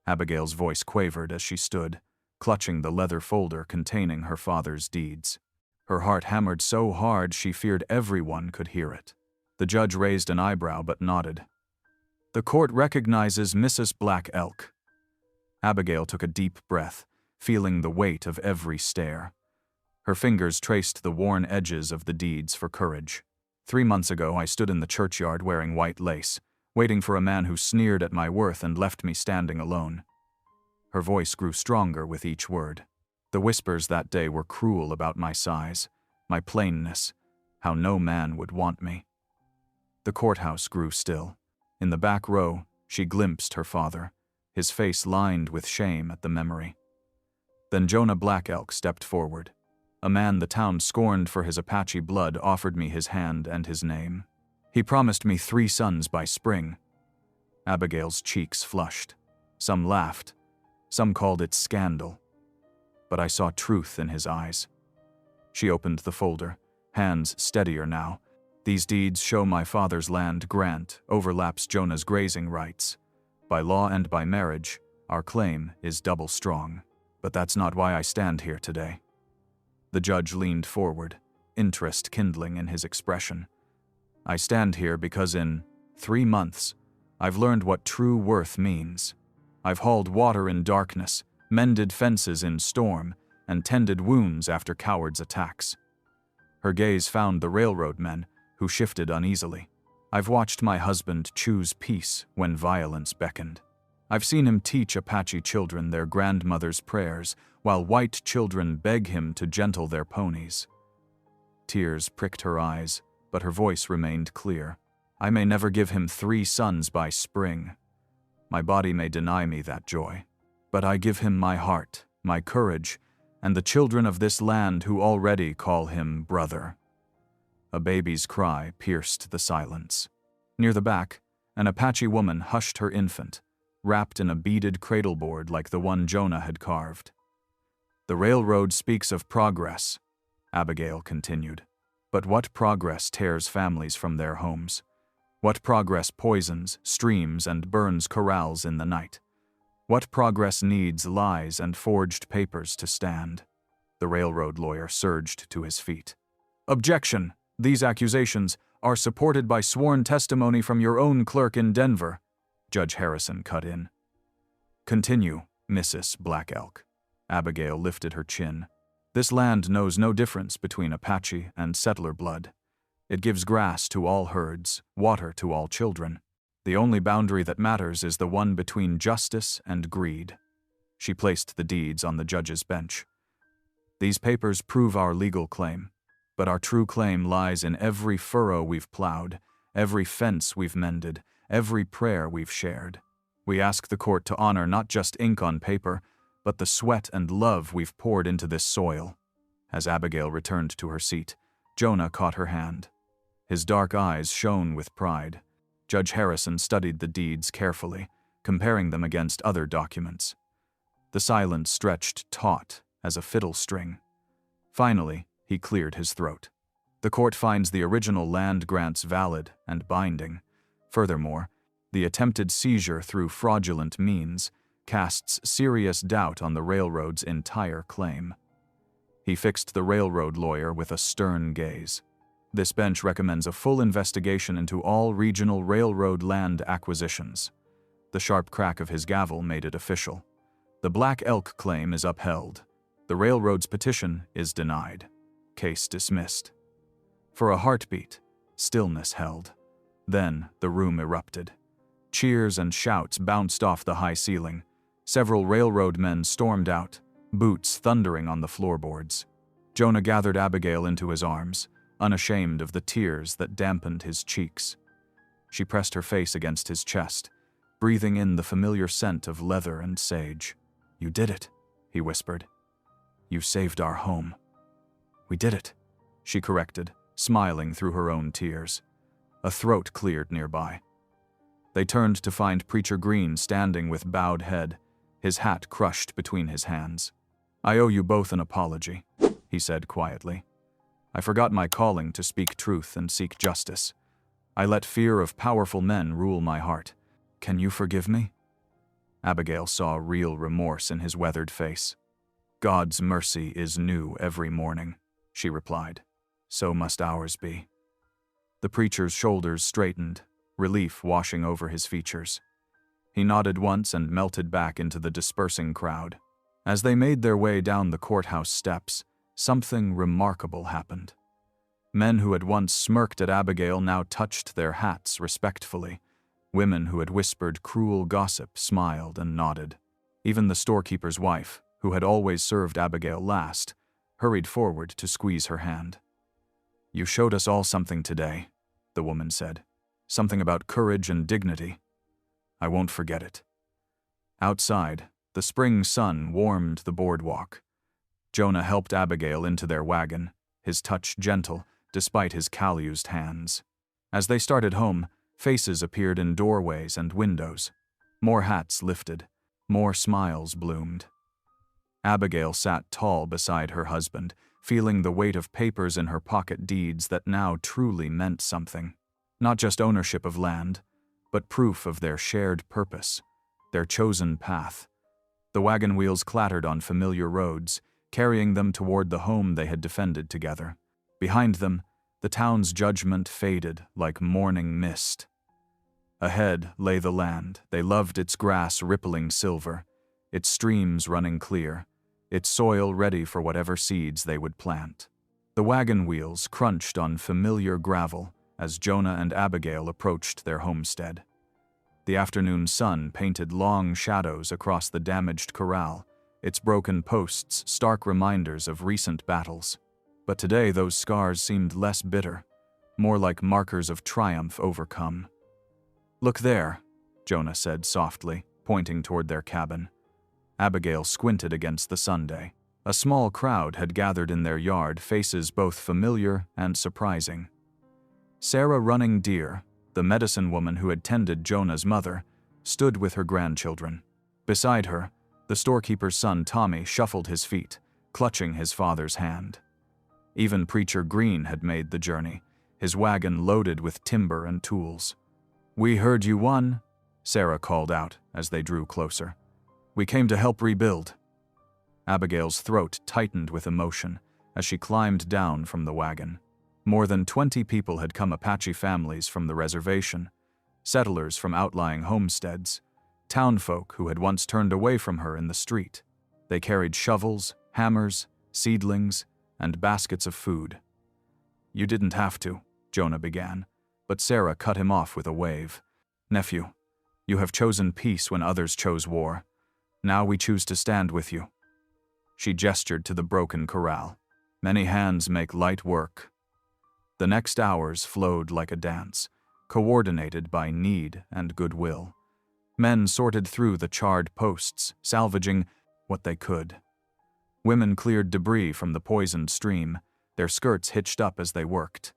Abigail's voice quavered as she stood, clutching the leather folder containing her father's deeds. Her heart hammered so hard she feared everyone could hear it. The judge raised an eyebrow but nodded. The court recognizes Mrs. Black Elk. Abigail took a deep breath, feeling the weight of every stare. Her fingers traced the worn edges of the deeds for courage. 3 months ago, I stood in the churchyard wearing white lace, waiting for a man who sneered at my worth and left me standing alone. Her voice grew stronger with each word. The whispers that day were cruel about my size, my plainness, how no man would want me. The courthouse grew still. In the back row, she glimpsed her father, his face lined with shame at the memory. Then Jonah Black Elk stepped forward. A man the town scorned for his Apache blood offered me his hand and his name. He promised me 3 sons by spring. Abigail's cheeks flushed. Some laughed. Some called it scandal. But I saw truth in his eyes. She opened the folder, hands steadier now. These deeds show my father's land grant overlaps Jonah's grazing rights. By law and by marriage, our claim is double strong. But that's not why I stand here today. The judge leaned forward, interest kindling in his expression. I stand here because in 3 months, I've learned what true worth means. I've hauled water in darkness, mended fences in storm, and tended wounds after cowards' attacks. Her gaze found the railroad men, who shifted uneasily. I've watched my husband choose peace when violence beckoned. I've seen him teach Apache children their grandmother's prayers, while white children beg him to gentle their ponies. Tears pricked her eyes, but her voice remained clear. I may never give him 3 sons by spring. My body may deny me that joy. But I give him my heart, my courage, and the children of this land who already call him brother. A baby's cry pierced the silence. Near the back, an Apache woman hushed her infant, wrapped in a beaded cradleboard like the one Jonah had carved. The railroad speaks of progress, Abigail continued. But what progress tears families from their homes? What progress poisons streams and burns corrals in the night? What progress needs lies and forged papers to stand? The railroad lawyer surged to his feet. Objection! These accusations are supported by sworn testimony from your own clerk in Denver, Judge Harrison cut in. Continue, Mrs. Black Elk. Abigail lifted her chin. This land knows no difference between Apache and settler blood. It gives grass to all herds, water to all children. The only boundary that matters is the one between justice and greed. She placed the deeds on the judge's bench. These papers prove our legal claim, but our true claim lies in every furrow we've plowed, every fence we've mended, every prayer we've shared. We ask the court to honor not just ink on paper, but the sweat and love we've poured into this soil. As Abigail returned to her seat, Jonah caught her hand. His dark eyes shone with pride. Judge Harrison studied the deeds carefully, comparing them against other documents. The silence stretched taut as a fiddle string. Finally, he cleared his throat. The court finds the original land grants valid and binding. Furthermore, the attempted seizure through fraudulent means casts serious doubt on the railroad's entire claim. He fixed the railroad lawyer with a stern gaze. This bench recommends a full investigation into all regional railroad land acquisitions. The sharp crack of his gavel made it official. The Black Elk claim is upheld. The railroad's petition is denied. Case dismissed. For a heartbeat, stillness held. Then the room erupted. Cheers and shouts bounced off the high ceiling. Several railroad men stormed out, boots thundering on the floorboards. Jonah gathered Abigail into his arms, unashamed of the tears that dampened his cheeks. She pressed her face against his chest, breathing in the familiar scent of leather and sage. "You did it," he whispered. "You saved our home." "We did it," she corrected, smiling through her own tears. A throat cleared nearby. They turned to find Preacher Green standing with bowed head, his hat crushed between his hands. "I owe you both an apology," he said quietly. "I forgot my calling to speak truth and seek justice. I let fear of powerful men rule my heart. Can you forgive me?" Abigail saw real remorse in his weathered face. "God's mercy is new every morning," she replied. "So must ours be." The preacher's shoulders straightened, relief washing over his features. He nodded once and melted back into the dispersing crowd. As they made their way down the courthouse steps, something remarkable happened. Men who had once smirked at Abigail now touched their hats respectfully. Women who had whispered cruel gossip smiled and nodded. Even the storekeeper's wife, who had always served Abigail last, hurried forward to squeeze her hand. "You showed us all something today," the woman said. "Something about courage and dignity. I won't forget it." Outside, the spring sun warmed the boardwalk. Jonah helped Abigail into their wagon, his touch gentle despite his calloused hands. As they started home, faces appeared in doorways and windows. More hats lifted, more smiles bloomed. Abigail sat tall beside her husband, feeling the weight of papers in her pocket, deeds that now truly meant something. Not just ownership of land, but proof of their shared purpose, their chosen path. The wagon wheels clattered on familiar roads, carrying them toward the home they had defended together. Behind them, the town's judgment faded like morning mist. Ahead lay the land. They loved its grass rippling silver, its streams running clear, its soil ready for whatever seeds they would plant. The wagon wheels crunched on familiar gravel as Jonah and Abigail approached their homestead. The afternoon sun painted long shadows across the damaged corral, its broken posts stark reminders of recent battles. But today those scars seemed less bitter, more like markers of triumph overcome. "Look there," Jonah said softly, pointing toward their cabin. Abigail squinted against the sunday. A small crowd had gathered in their yard, faces both familiar and surprising. Sarah Running Deer, the medicine woman who had tended Jonah's mother, stood with her grandchildren. Beside her, the storekeeper's son Tommy shuffled his feet, clutching his father's hand. Even Preacher Green had made the journey, his wagon loaded with timber and tools. "We heard you won," Sarah called out as they drew closer. "We came to help rebuild." Abigail's throat tightened with emotion as she climbed down from the wagon. More than 20 people had come, Apache families from the reservation, settlers from outlying homesteads, townfolk who had once turned away from her in the street. They carried shovels, hammers, seedlings, and baskets of food. "You didn't have to," Jonah began, but Sarah cut him off with a wave. "Nephew, you have chosen peace when others chose war. Now we choose to stand with you." She gestured to the broken corral. "Many hands make light work." The next hours flowed like a dance, coordinated by need and goodwill. Men sorted through the charred posts, salvaging what they could. Women cleared debris from the poisoned stream, their skirts hitched up as they worked.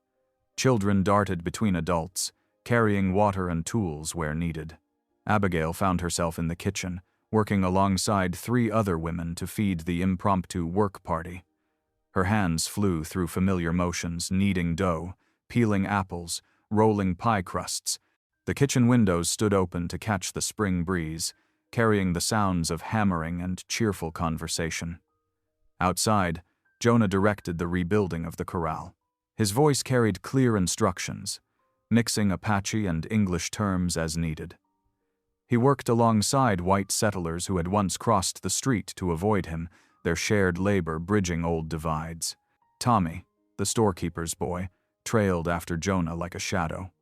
Children darted between adults, carrying water and tools where needed. Abigail found herself in the kitchen, working alongside 3 other women to feed the impromptu work party. Her hands flew through familiar motions, kneading dough, peeling apples, rolling pie crusts. The kitchen windows stood open to catch the spring breeze, carrying the sounds of hammering and cheerful conversation. Outside, Jonah directed the rebuilding of the corral. His voice carried clear instructions, mixing Apache and English terms as needed. He worked alongside white settlers who had once crossed the street to avoid him, their shared labor bridging old divides. Tommy, the storekeeper's boy, trailed after Jonah like a shadow.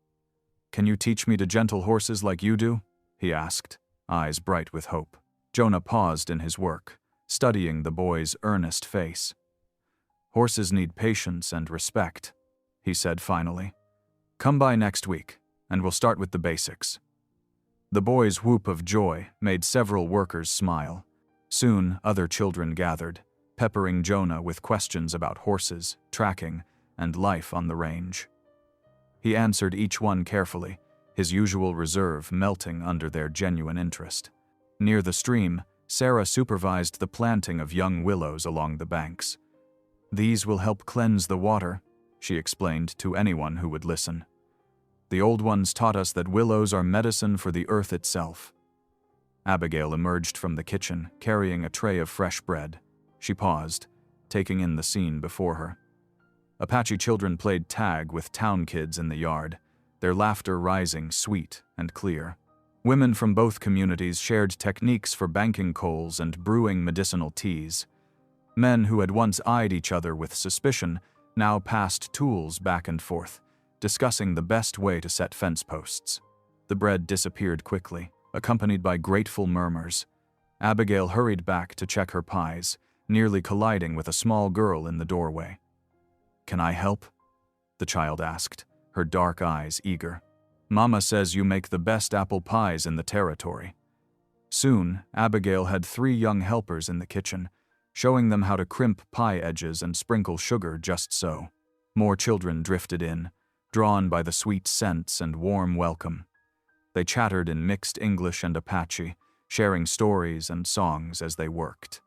"Can you teach me to gentle horses like you do?" he asked, eyes bright with hope. Jonah paused in his work, studying the boy's earnest face. "Horses need patience and respect," he said finally. "Come by next week, and we'll start with the basics." The boy's whoop of joy made several workers smile. Soon, other children gathered, peppering Jonah with questions about horses, tracking, and life on the range. He answered each one carefully, his usual reserve melting under their genuine interest. Near the stream, Sarah supervised the planting of young willows along the banks. "These will help cleanse the water," she explained to anyone who would listen. "The old ones taught us that willows are medicine for the earth itself." Abigail emerged from the kitchen, carrying a tray of fresh bread. She paused, taking in the scene before her. Apache children played tag with town kids in the yard, their laughter rising sweet and clear. Women from both communities shared techniques for banking coals and brewing medicinal teas. Men who had once eyed each other with suspicion now passed tools back and forth, discussing the best way to set fence posts. The bread disappeared quickly, accompanied by grateful murmurs. Abigail hurried back to check her pies, nearly colliding with a small girl in the doorway. "Can I help?" the child asked, her dark eyes eager. "Mama says you make the best apple pies in the territory." Soon, Abigail had 3 young helpers in the kitchen, showing them how to crimp pie edges and sprinkle sugar just so. More children drifted in, drawn by the sweet scents and warm welcome. They chattered in mixed English and Apache, sharing stories and songs as they worked.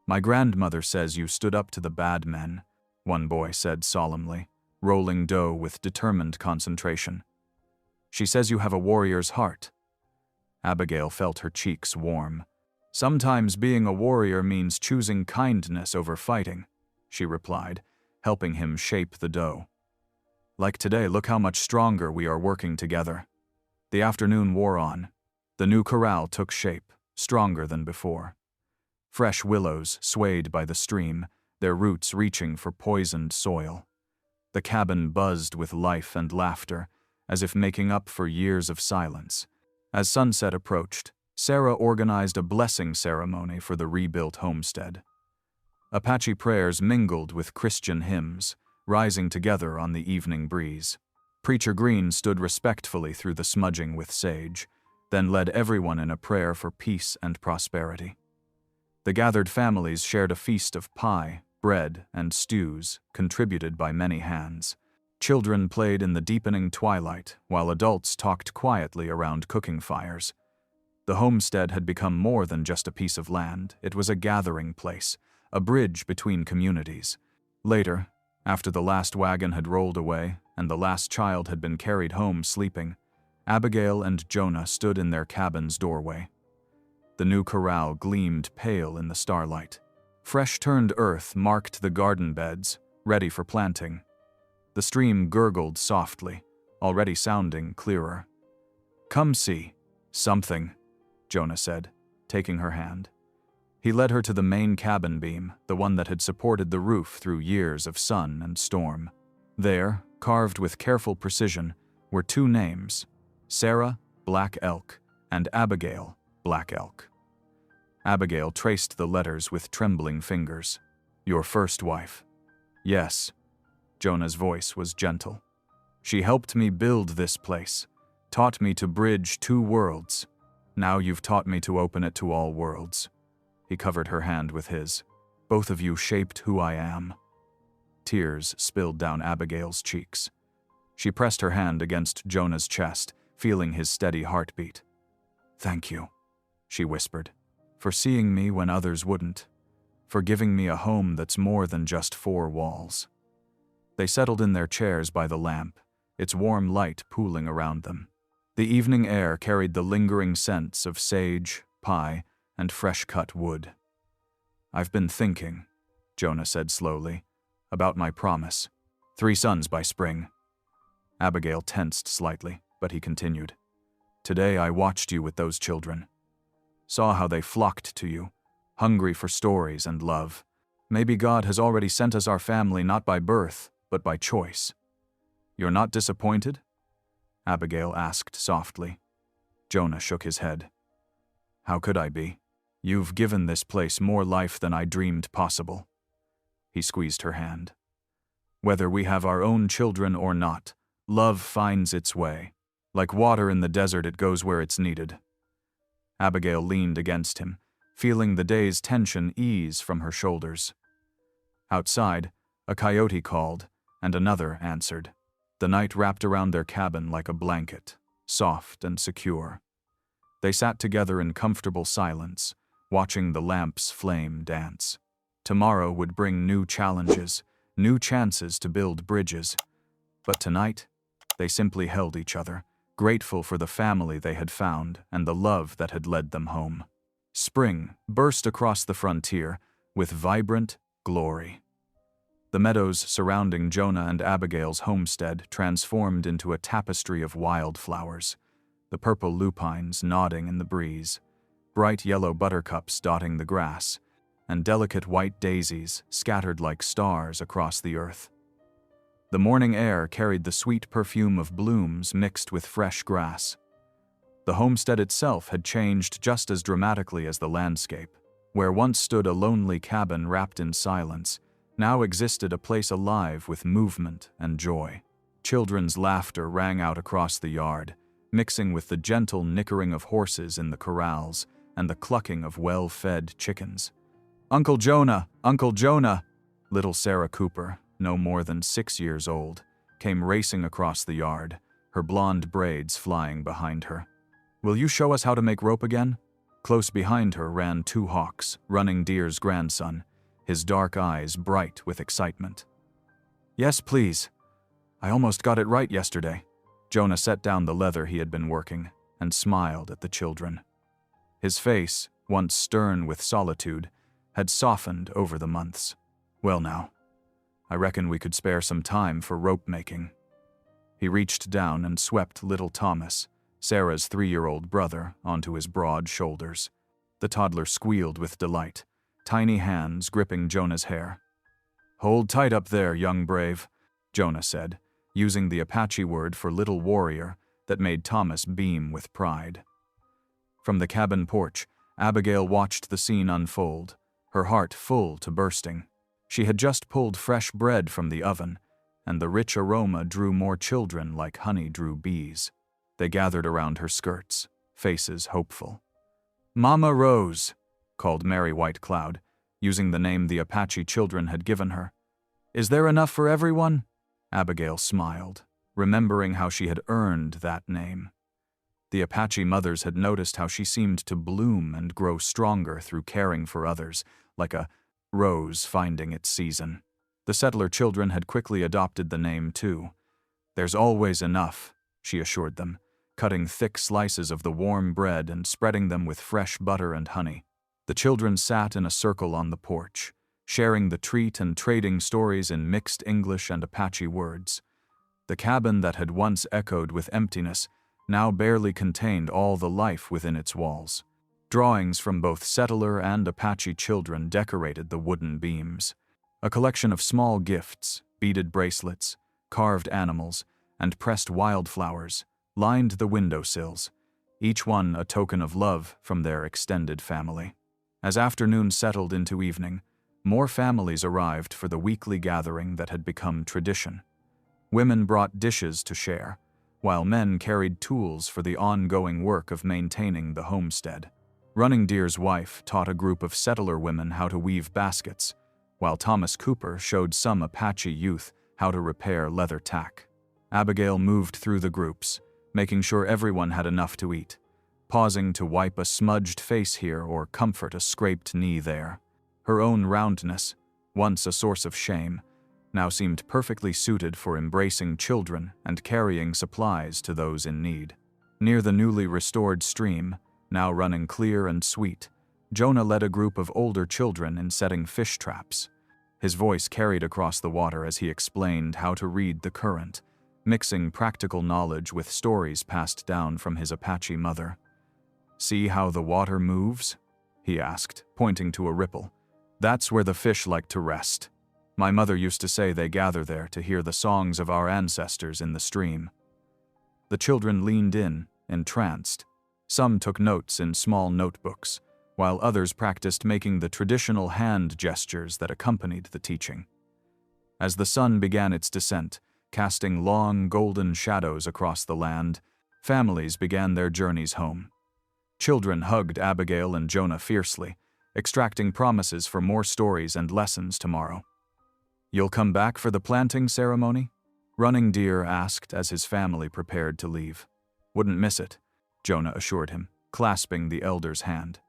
"My grandmother says you stood up to the bad men," one boy said solemnly, rolling dough with determined concentration. "She says you have a warrior's heart." Abigail felt her cheeks warm. "Sometimes being a warrior means choosing kindness over fighting," she replied, helping him shape the dough. "Like today, look how much stronger we are working together." The afternoon wore on. The new corral took shape, stronger than before. Fresh willows swayed by the stream, their roots reaching for poisoned soil. The cabin buzzed with life and laughter, as if making up for years of silence. As sunset approached, Sarah organized a blessing ceremony for the rebuilt homestead. Apache prayers mingled with Christian hymns, rising together on the evening breeze. Preacher Green stood respectfully through the smudging with sage, then led everyone in a prayer for peace and prosperity. The gathered families shared a feast of pie, bread, and stews, contributed by many hands. Children played in the deepening twilight, while adults talked quietly around cooking fires. The homestead had become more than just a piece of land. It was a gathering place, a bridge between communities. Later, after the last wagon had rolled away and the last child had been carried home sleeping, Abigail and Jonah stood in their cabin's doorway. The new corral gleamed pale in the starlight. Fresh-turned earth marked the garden beds, ready for planting. The stream gurgled softly, already sounding clearer. "Come see something," Jonah said, taking her hand. He led her to the main cabin beam, the one that had supported the roof through years of sun and storm. There, carved with careful precision, were 2 names: Sarah, Black Elk, and Abigail, Black Elk. Abigail traced the letters with trembling fingers. "Your first wife." "Yes." Jonah's voice was gentle. "She helped me build this place, taught me to bridge 2 worlds. Now you've taught me to open it to all worlds." He covered her hand with his. "Both of you shaped who I am." Tears spilled down Abigail's cheeks. She pressed her hand against Jonah's chest, feeling his steady heartbeat. "Thank you," she whispered, "for seeing me when others wouldn't, for giving me a home that's more than just 4 walls." They settled in their chairs by the lamp, its warm light pooling around them. The evening air carried the lingering scents of sage, pie, and fresh-cut wood. "I've been thinking," Jonah said slowly, "about my promise. 3 sons by spring." Abigail tensed slightly, but he continued. "Today I watched you with those children. Saw how they flocked to you, hungry for stories and love. Maybe God has already sent us our family not by birth, but by choice." "You're not disappointed?" Abigail asked softly. Jonah shook his head. "How could I be? You've given this place more life than I dreamed possible." He squeezed her hand. "Whether we have our own children or not, love finds its way. Like water in the desert, it goes where it's needed." Abigail leaned against him, feeling the day's tension ease from her shoulders. Outside, a coyote called, and another answered. The night wrapped around their cabin like a blanket. soft and secure. They sat together in comfortable silence, watching the lamp's flame dance. Tomorrow would bring new challenges, new chances to build bridges. But tonight, they simply held each other, grateful for the family they had found and the love that had led them home. Spring burst across the frontier with vibrant glory. The meadows surrounding Jonah and Abigail's homestead transformed into a tapestry of wildflowers, the purple lupines nodding in the breeze, bright yellow buttercups dotting the grass, and delicate white daisies scattered like stars across the earth. The morning air carried the sweet perfume of blooms mixed with fresh grass. The homestead itself had changed just as dramatically as the landscape. Where once stood a lonely cabin wrapped in silence, now existed a place alive with movement and joy. Children's laughter rang out across the yard, mixing with the gentle nickering of horses in the corrals and the clucking of well-fed chickens. "Uncle Jonah! Uncle Jonah!" Little Sarah Cooper, no more than 6 years old, came racing across the yard, her blonde braids flying behind her. "Will you show us how to make rope again?" Close behind her ran Two Hawks, Running Deer's grandson, his dark eyes bright with excitement. "Yes, please. I almost got it right yesterday." Jonah set down the leather he had been working and smiled at the children. His face, once stern with solitude, had softened over the months. "Well now, I reckon we could spare some time for rope making." He reached down and swept little Thomas, Sarah's 3-year-old brother, onto his broad shoulders. The toddler squealed with delight, tiny hands gripping Jonah's hair. "Hold tight up there, young brave," Jonah said, using the Apache word for little warrior that made Thomas beam with pride. From the cabin porch, Abigail watched the scene unfold, her heart full to bursting. She had just pulled fresh bread from the oven, and the rich aroma drew more children like honey drew bees. They gathered around her skirts, faces hopeful. "Mama Rose," called Mary White Cloud, using the name the Apache children had given her. "Is there enough for everyone?" Abigail smiled, remembering how she had earned that name. The Apache mothers had noticed how she seemed to bloom and grow stronger through caring for others, like a rose finding its season. The settler children had quickly adopted the name too. "There's always enough," she assured them, cutting thick slices of the warm bread and spreading them with fresh butter and honey. The children sat in a circle on the porch, sharing the treat and trading stories in mixed English and Apache words. The cabin that had once echoed with emptiness now barely contained all the life within its walls. Drawings from both settler and Apache children decorated the wooden beams. A collection of small gifts, beaded bracelets, carved animals, and pressed wildflowers lined the windowsills, each one a token of love from their extended family. As afternoon settled into evening, more families arrived for the weekly gathering that had become tradition. Women brought dishes to share, while men carried tools for the ongoing work of maintaining the homestead. Running Deer's wife taught a group of settler women how to weave baskets, while Thomas Cooper showed some Apache youth how to repair leather tack. Abigail moved through the groups, making sure everyone had enough to eat, pausing to wipe a smudged face here or comfort a scraped knee there. Her own roundness, once a source of shame, now seemed perfectly suited for embracing children and carrying supplies to those in need. Near the newly restored stream, now running clear and sweet, Jonah led a group of older children in setting fish traps. His voice carried across the water as he explained how to read the current, mixing practical knowledge with stories passed down from his Apache mother. "See how the water moves?" he asked, pointing to a ripple. "That's where the fish like to rest. My mother used to say they gather there to hear the songs of our ancestors in the stream." The children leaned in, entranced. Some took notes in small notebooks, while others practiced making the traditional hand gestures that accompanied the teaching. As the sun began its descent, casting long golden shadows across the land, families began their journeys home. Children hugged Abigail and Jonah fiercely, extracting promises for more stories and lessons tomorrow. "You'll come back for the planting ceremony?" Running Deer asked as his family prepared to leave. Wouldn't miss it, Jonah assured him, clasping the elder's hand.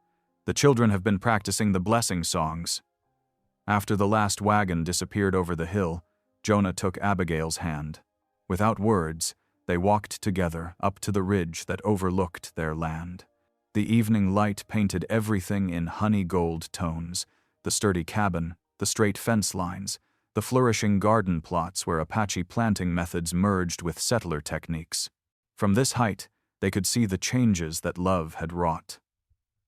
The children have been practicing the blessing songs. After the last wagon disappeared over the hill, Jonah took Abigail's hand. Without words, they walked together up to the ridge that overlooked their land. The evening light painted everything in honey gold tones: the sturdy cabin, the straight fence lines, the flourishing garden plots where Apache planting methods merged with settler techniques. From this height, they could see the changes that love had wrought.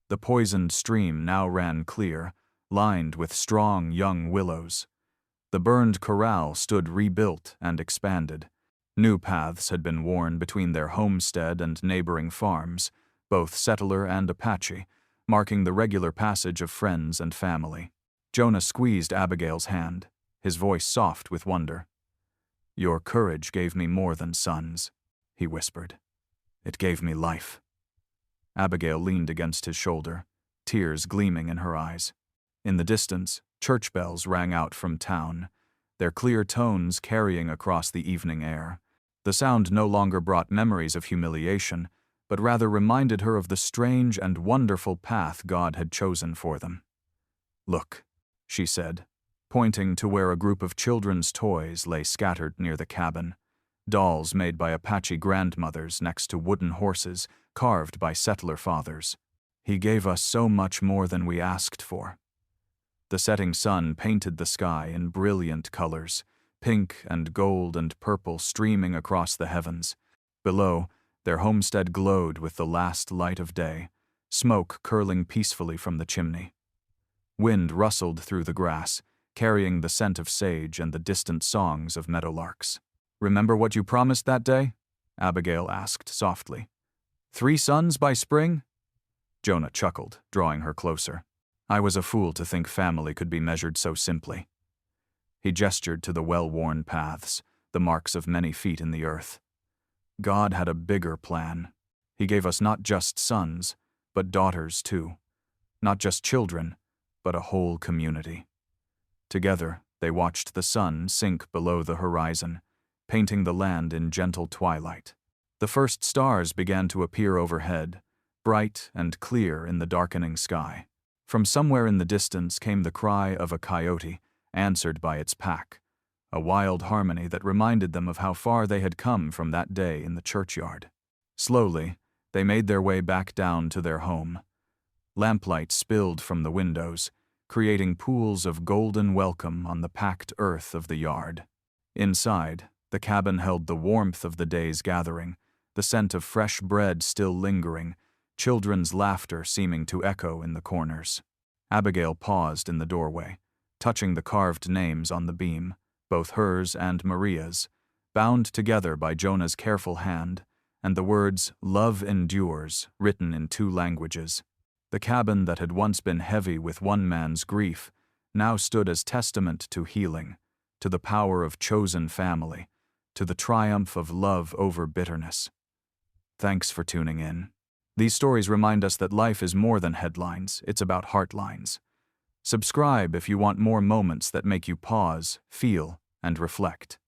The poisoned stream now ran clear, lined with strong young willows. The burned corral stood rebuilt and expanded. New paths had been worn between their homestead and neighboring farms, both settler and Apache, marking the regular passage of friends and family. Jonah squeezed Abigail's hand, his voice soft with wonder. "Your courage gave me more than sons," he whispered. "It gave me life." Abigail leaned against his shoulder, tears gleaming in her eyes. In the distance, church bells rang out from town, their clear tones carrying across the evening air. The sound no longer brought memories of humiliation, but rather reminded her of the strange and wonderful path God had chosen for them. "Look," she said, pointing to where a group of children's toys lay scattered near the cabin, dolls made by Apache grandmothers next to wooden horses carved by settler fathers. "He gave us so much more than we asked for." The setting sun painted the sky in brilliant colors, pink and gold and purple streaming across the heavens. Below, their homestead glowed with the last light of day, smoke curling peacefully from the chimney. Wind rustled through the grass, carrying the scent of sage and the distant songs of meadowlarks. "Remember what you promised that day?" Abigail asked softly. 3 sons by spring?" Jonah chuckled, drawing her closer. "I was a fool to think family could be measured so simply." He gestured to the well-worn paths, the marks of many feet in the earth. "God had a bigger plan. He gave us not just sons, but daughters too. Not just children, but a whole community." Together, they watched the sun sink below the horizon, painting the land in gentle twilight. The first stars began to appear overhead, bright and clear in the darkening sky. From somewhere in the distance came the cry of a coyote, answered by its pack, a wild harmony that reminded them of how far they had come from that day in the churchyard. Slowly, they made their way back down to their home. Lamplight spilled from the windows, creating pools of golden welcome on the packed earth of the yard. Inside, the cabin held the warmth of the day's gathering, the scent of fresh bread still lingering, children's laughter seeming to echo in the corners. Abigail paused in the doorway, touching the carved names on the beam, both hers and Maria's, bound together by Jonah's careful hand, and the words "Love endures" written in 2 languages. The cabin that had once been heavy with one man's grief now stood as testament to healing, to the power of chosen family, to the triumph of love over bitterness. Thanks for tuning in. These stories remind us that life is more than headlines, it's about heartlines. Subscribe if you want more moments that make you pause, feel, and reflect.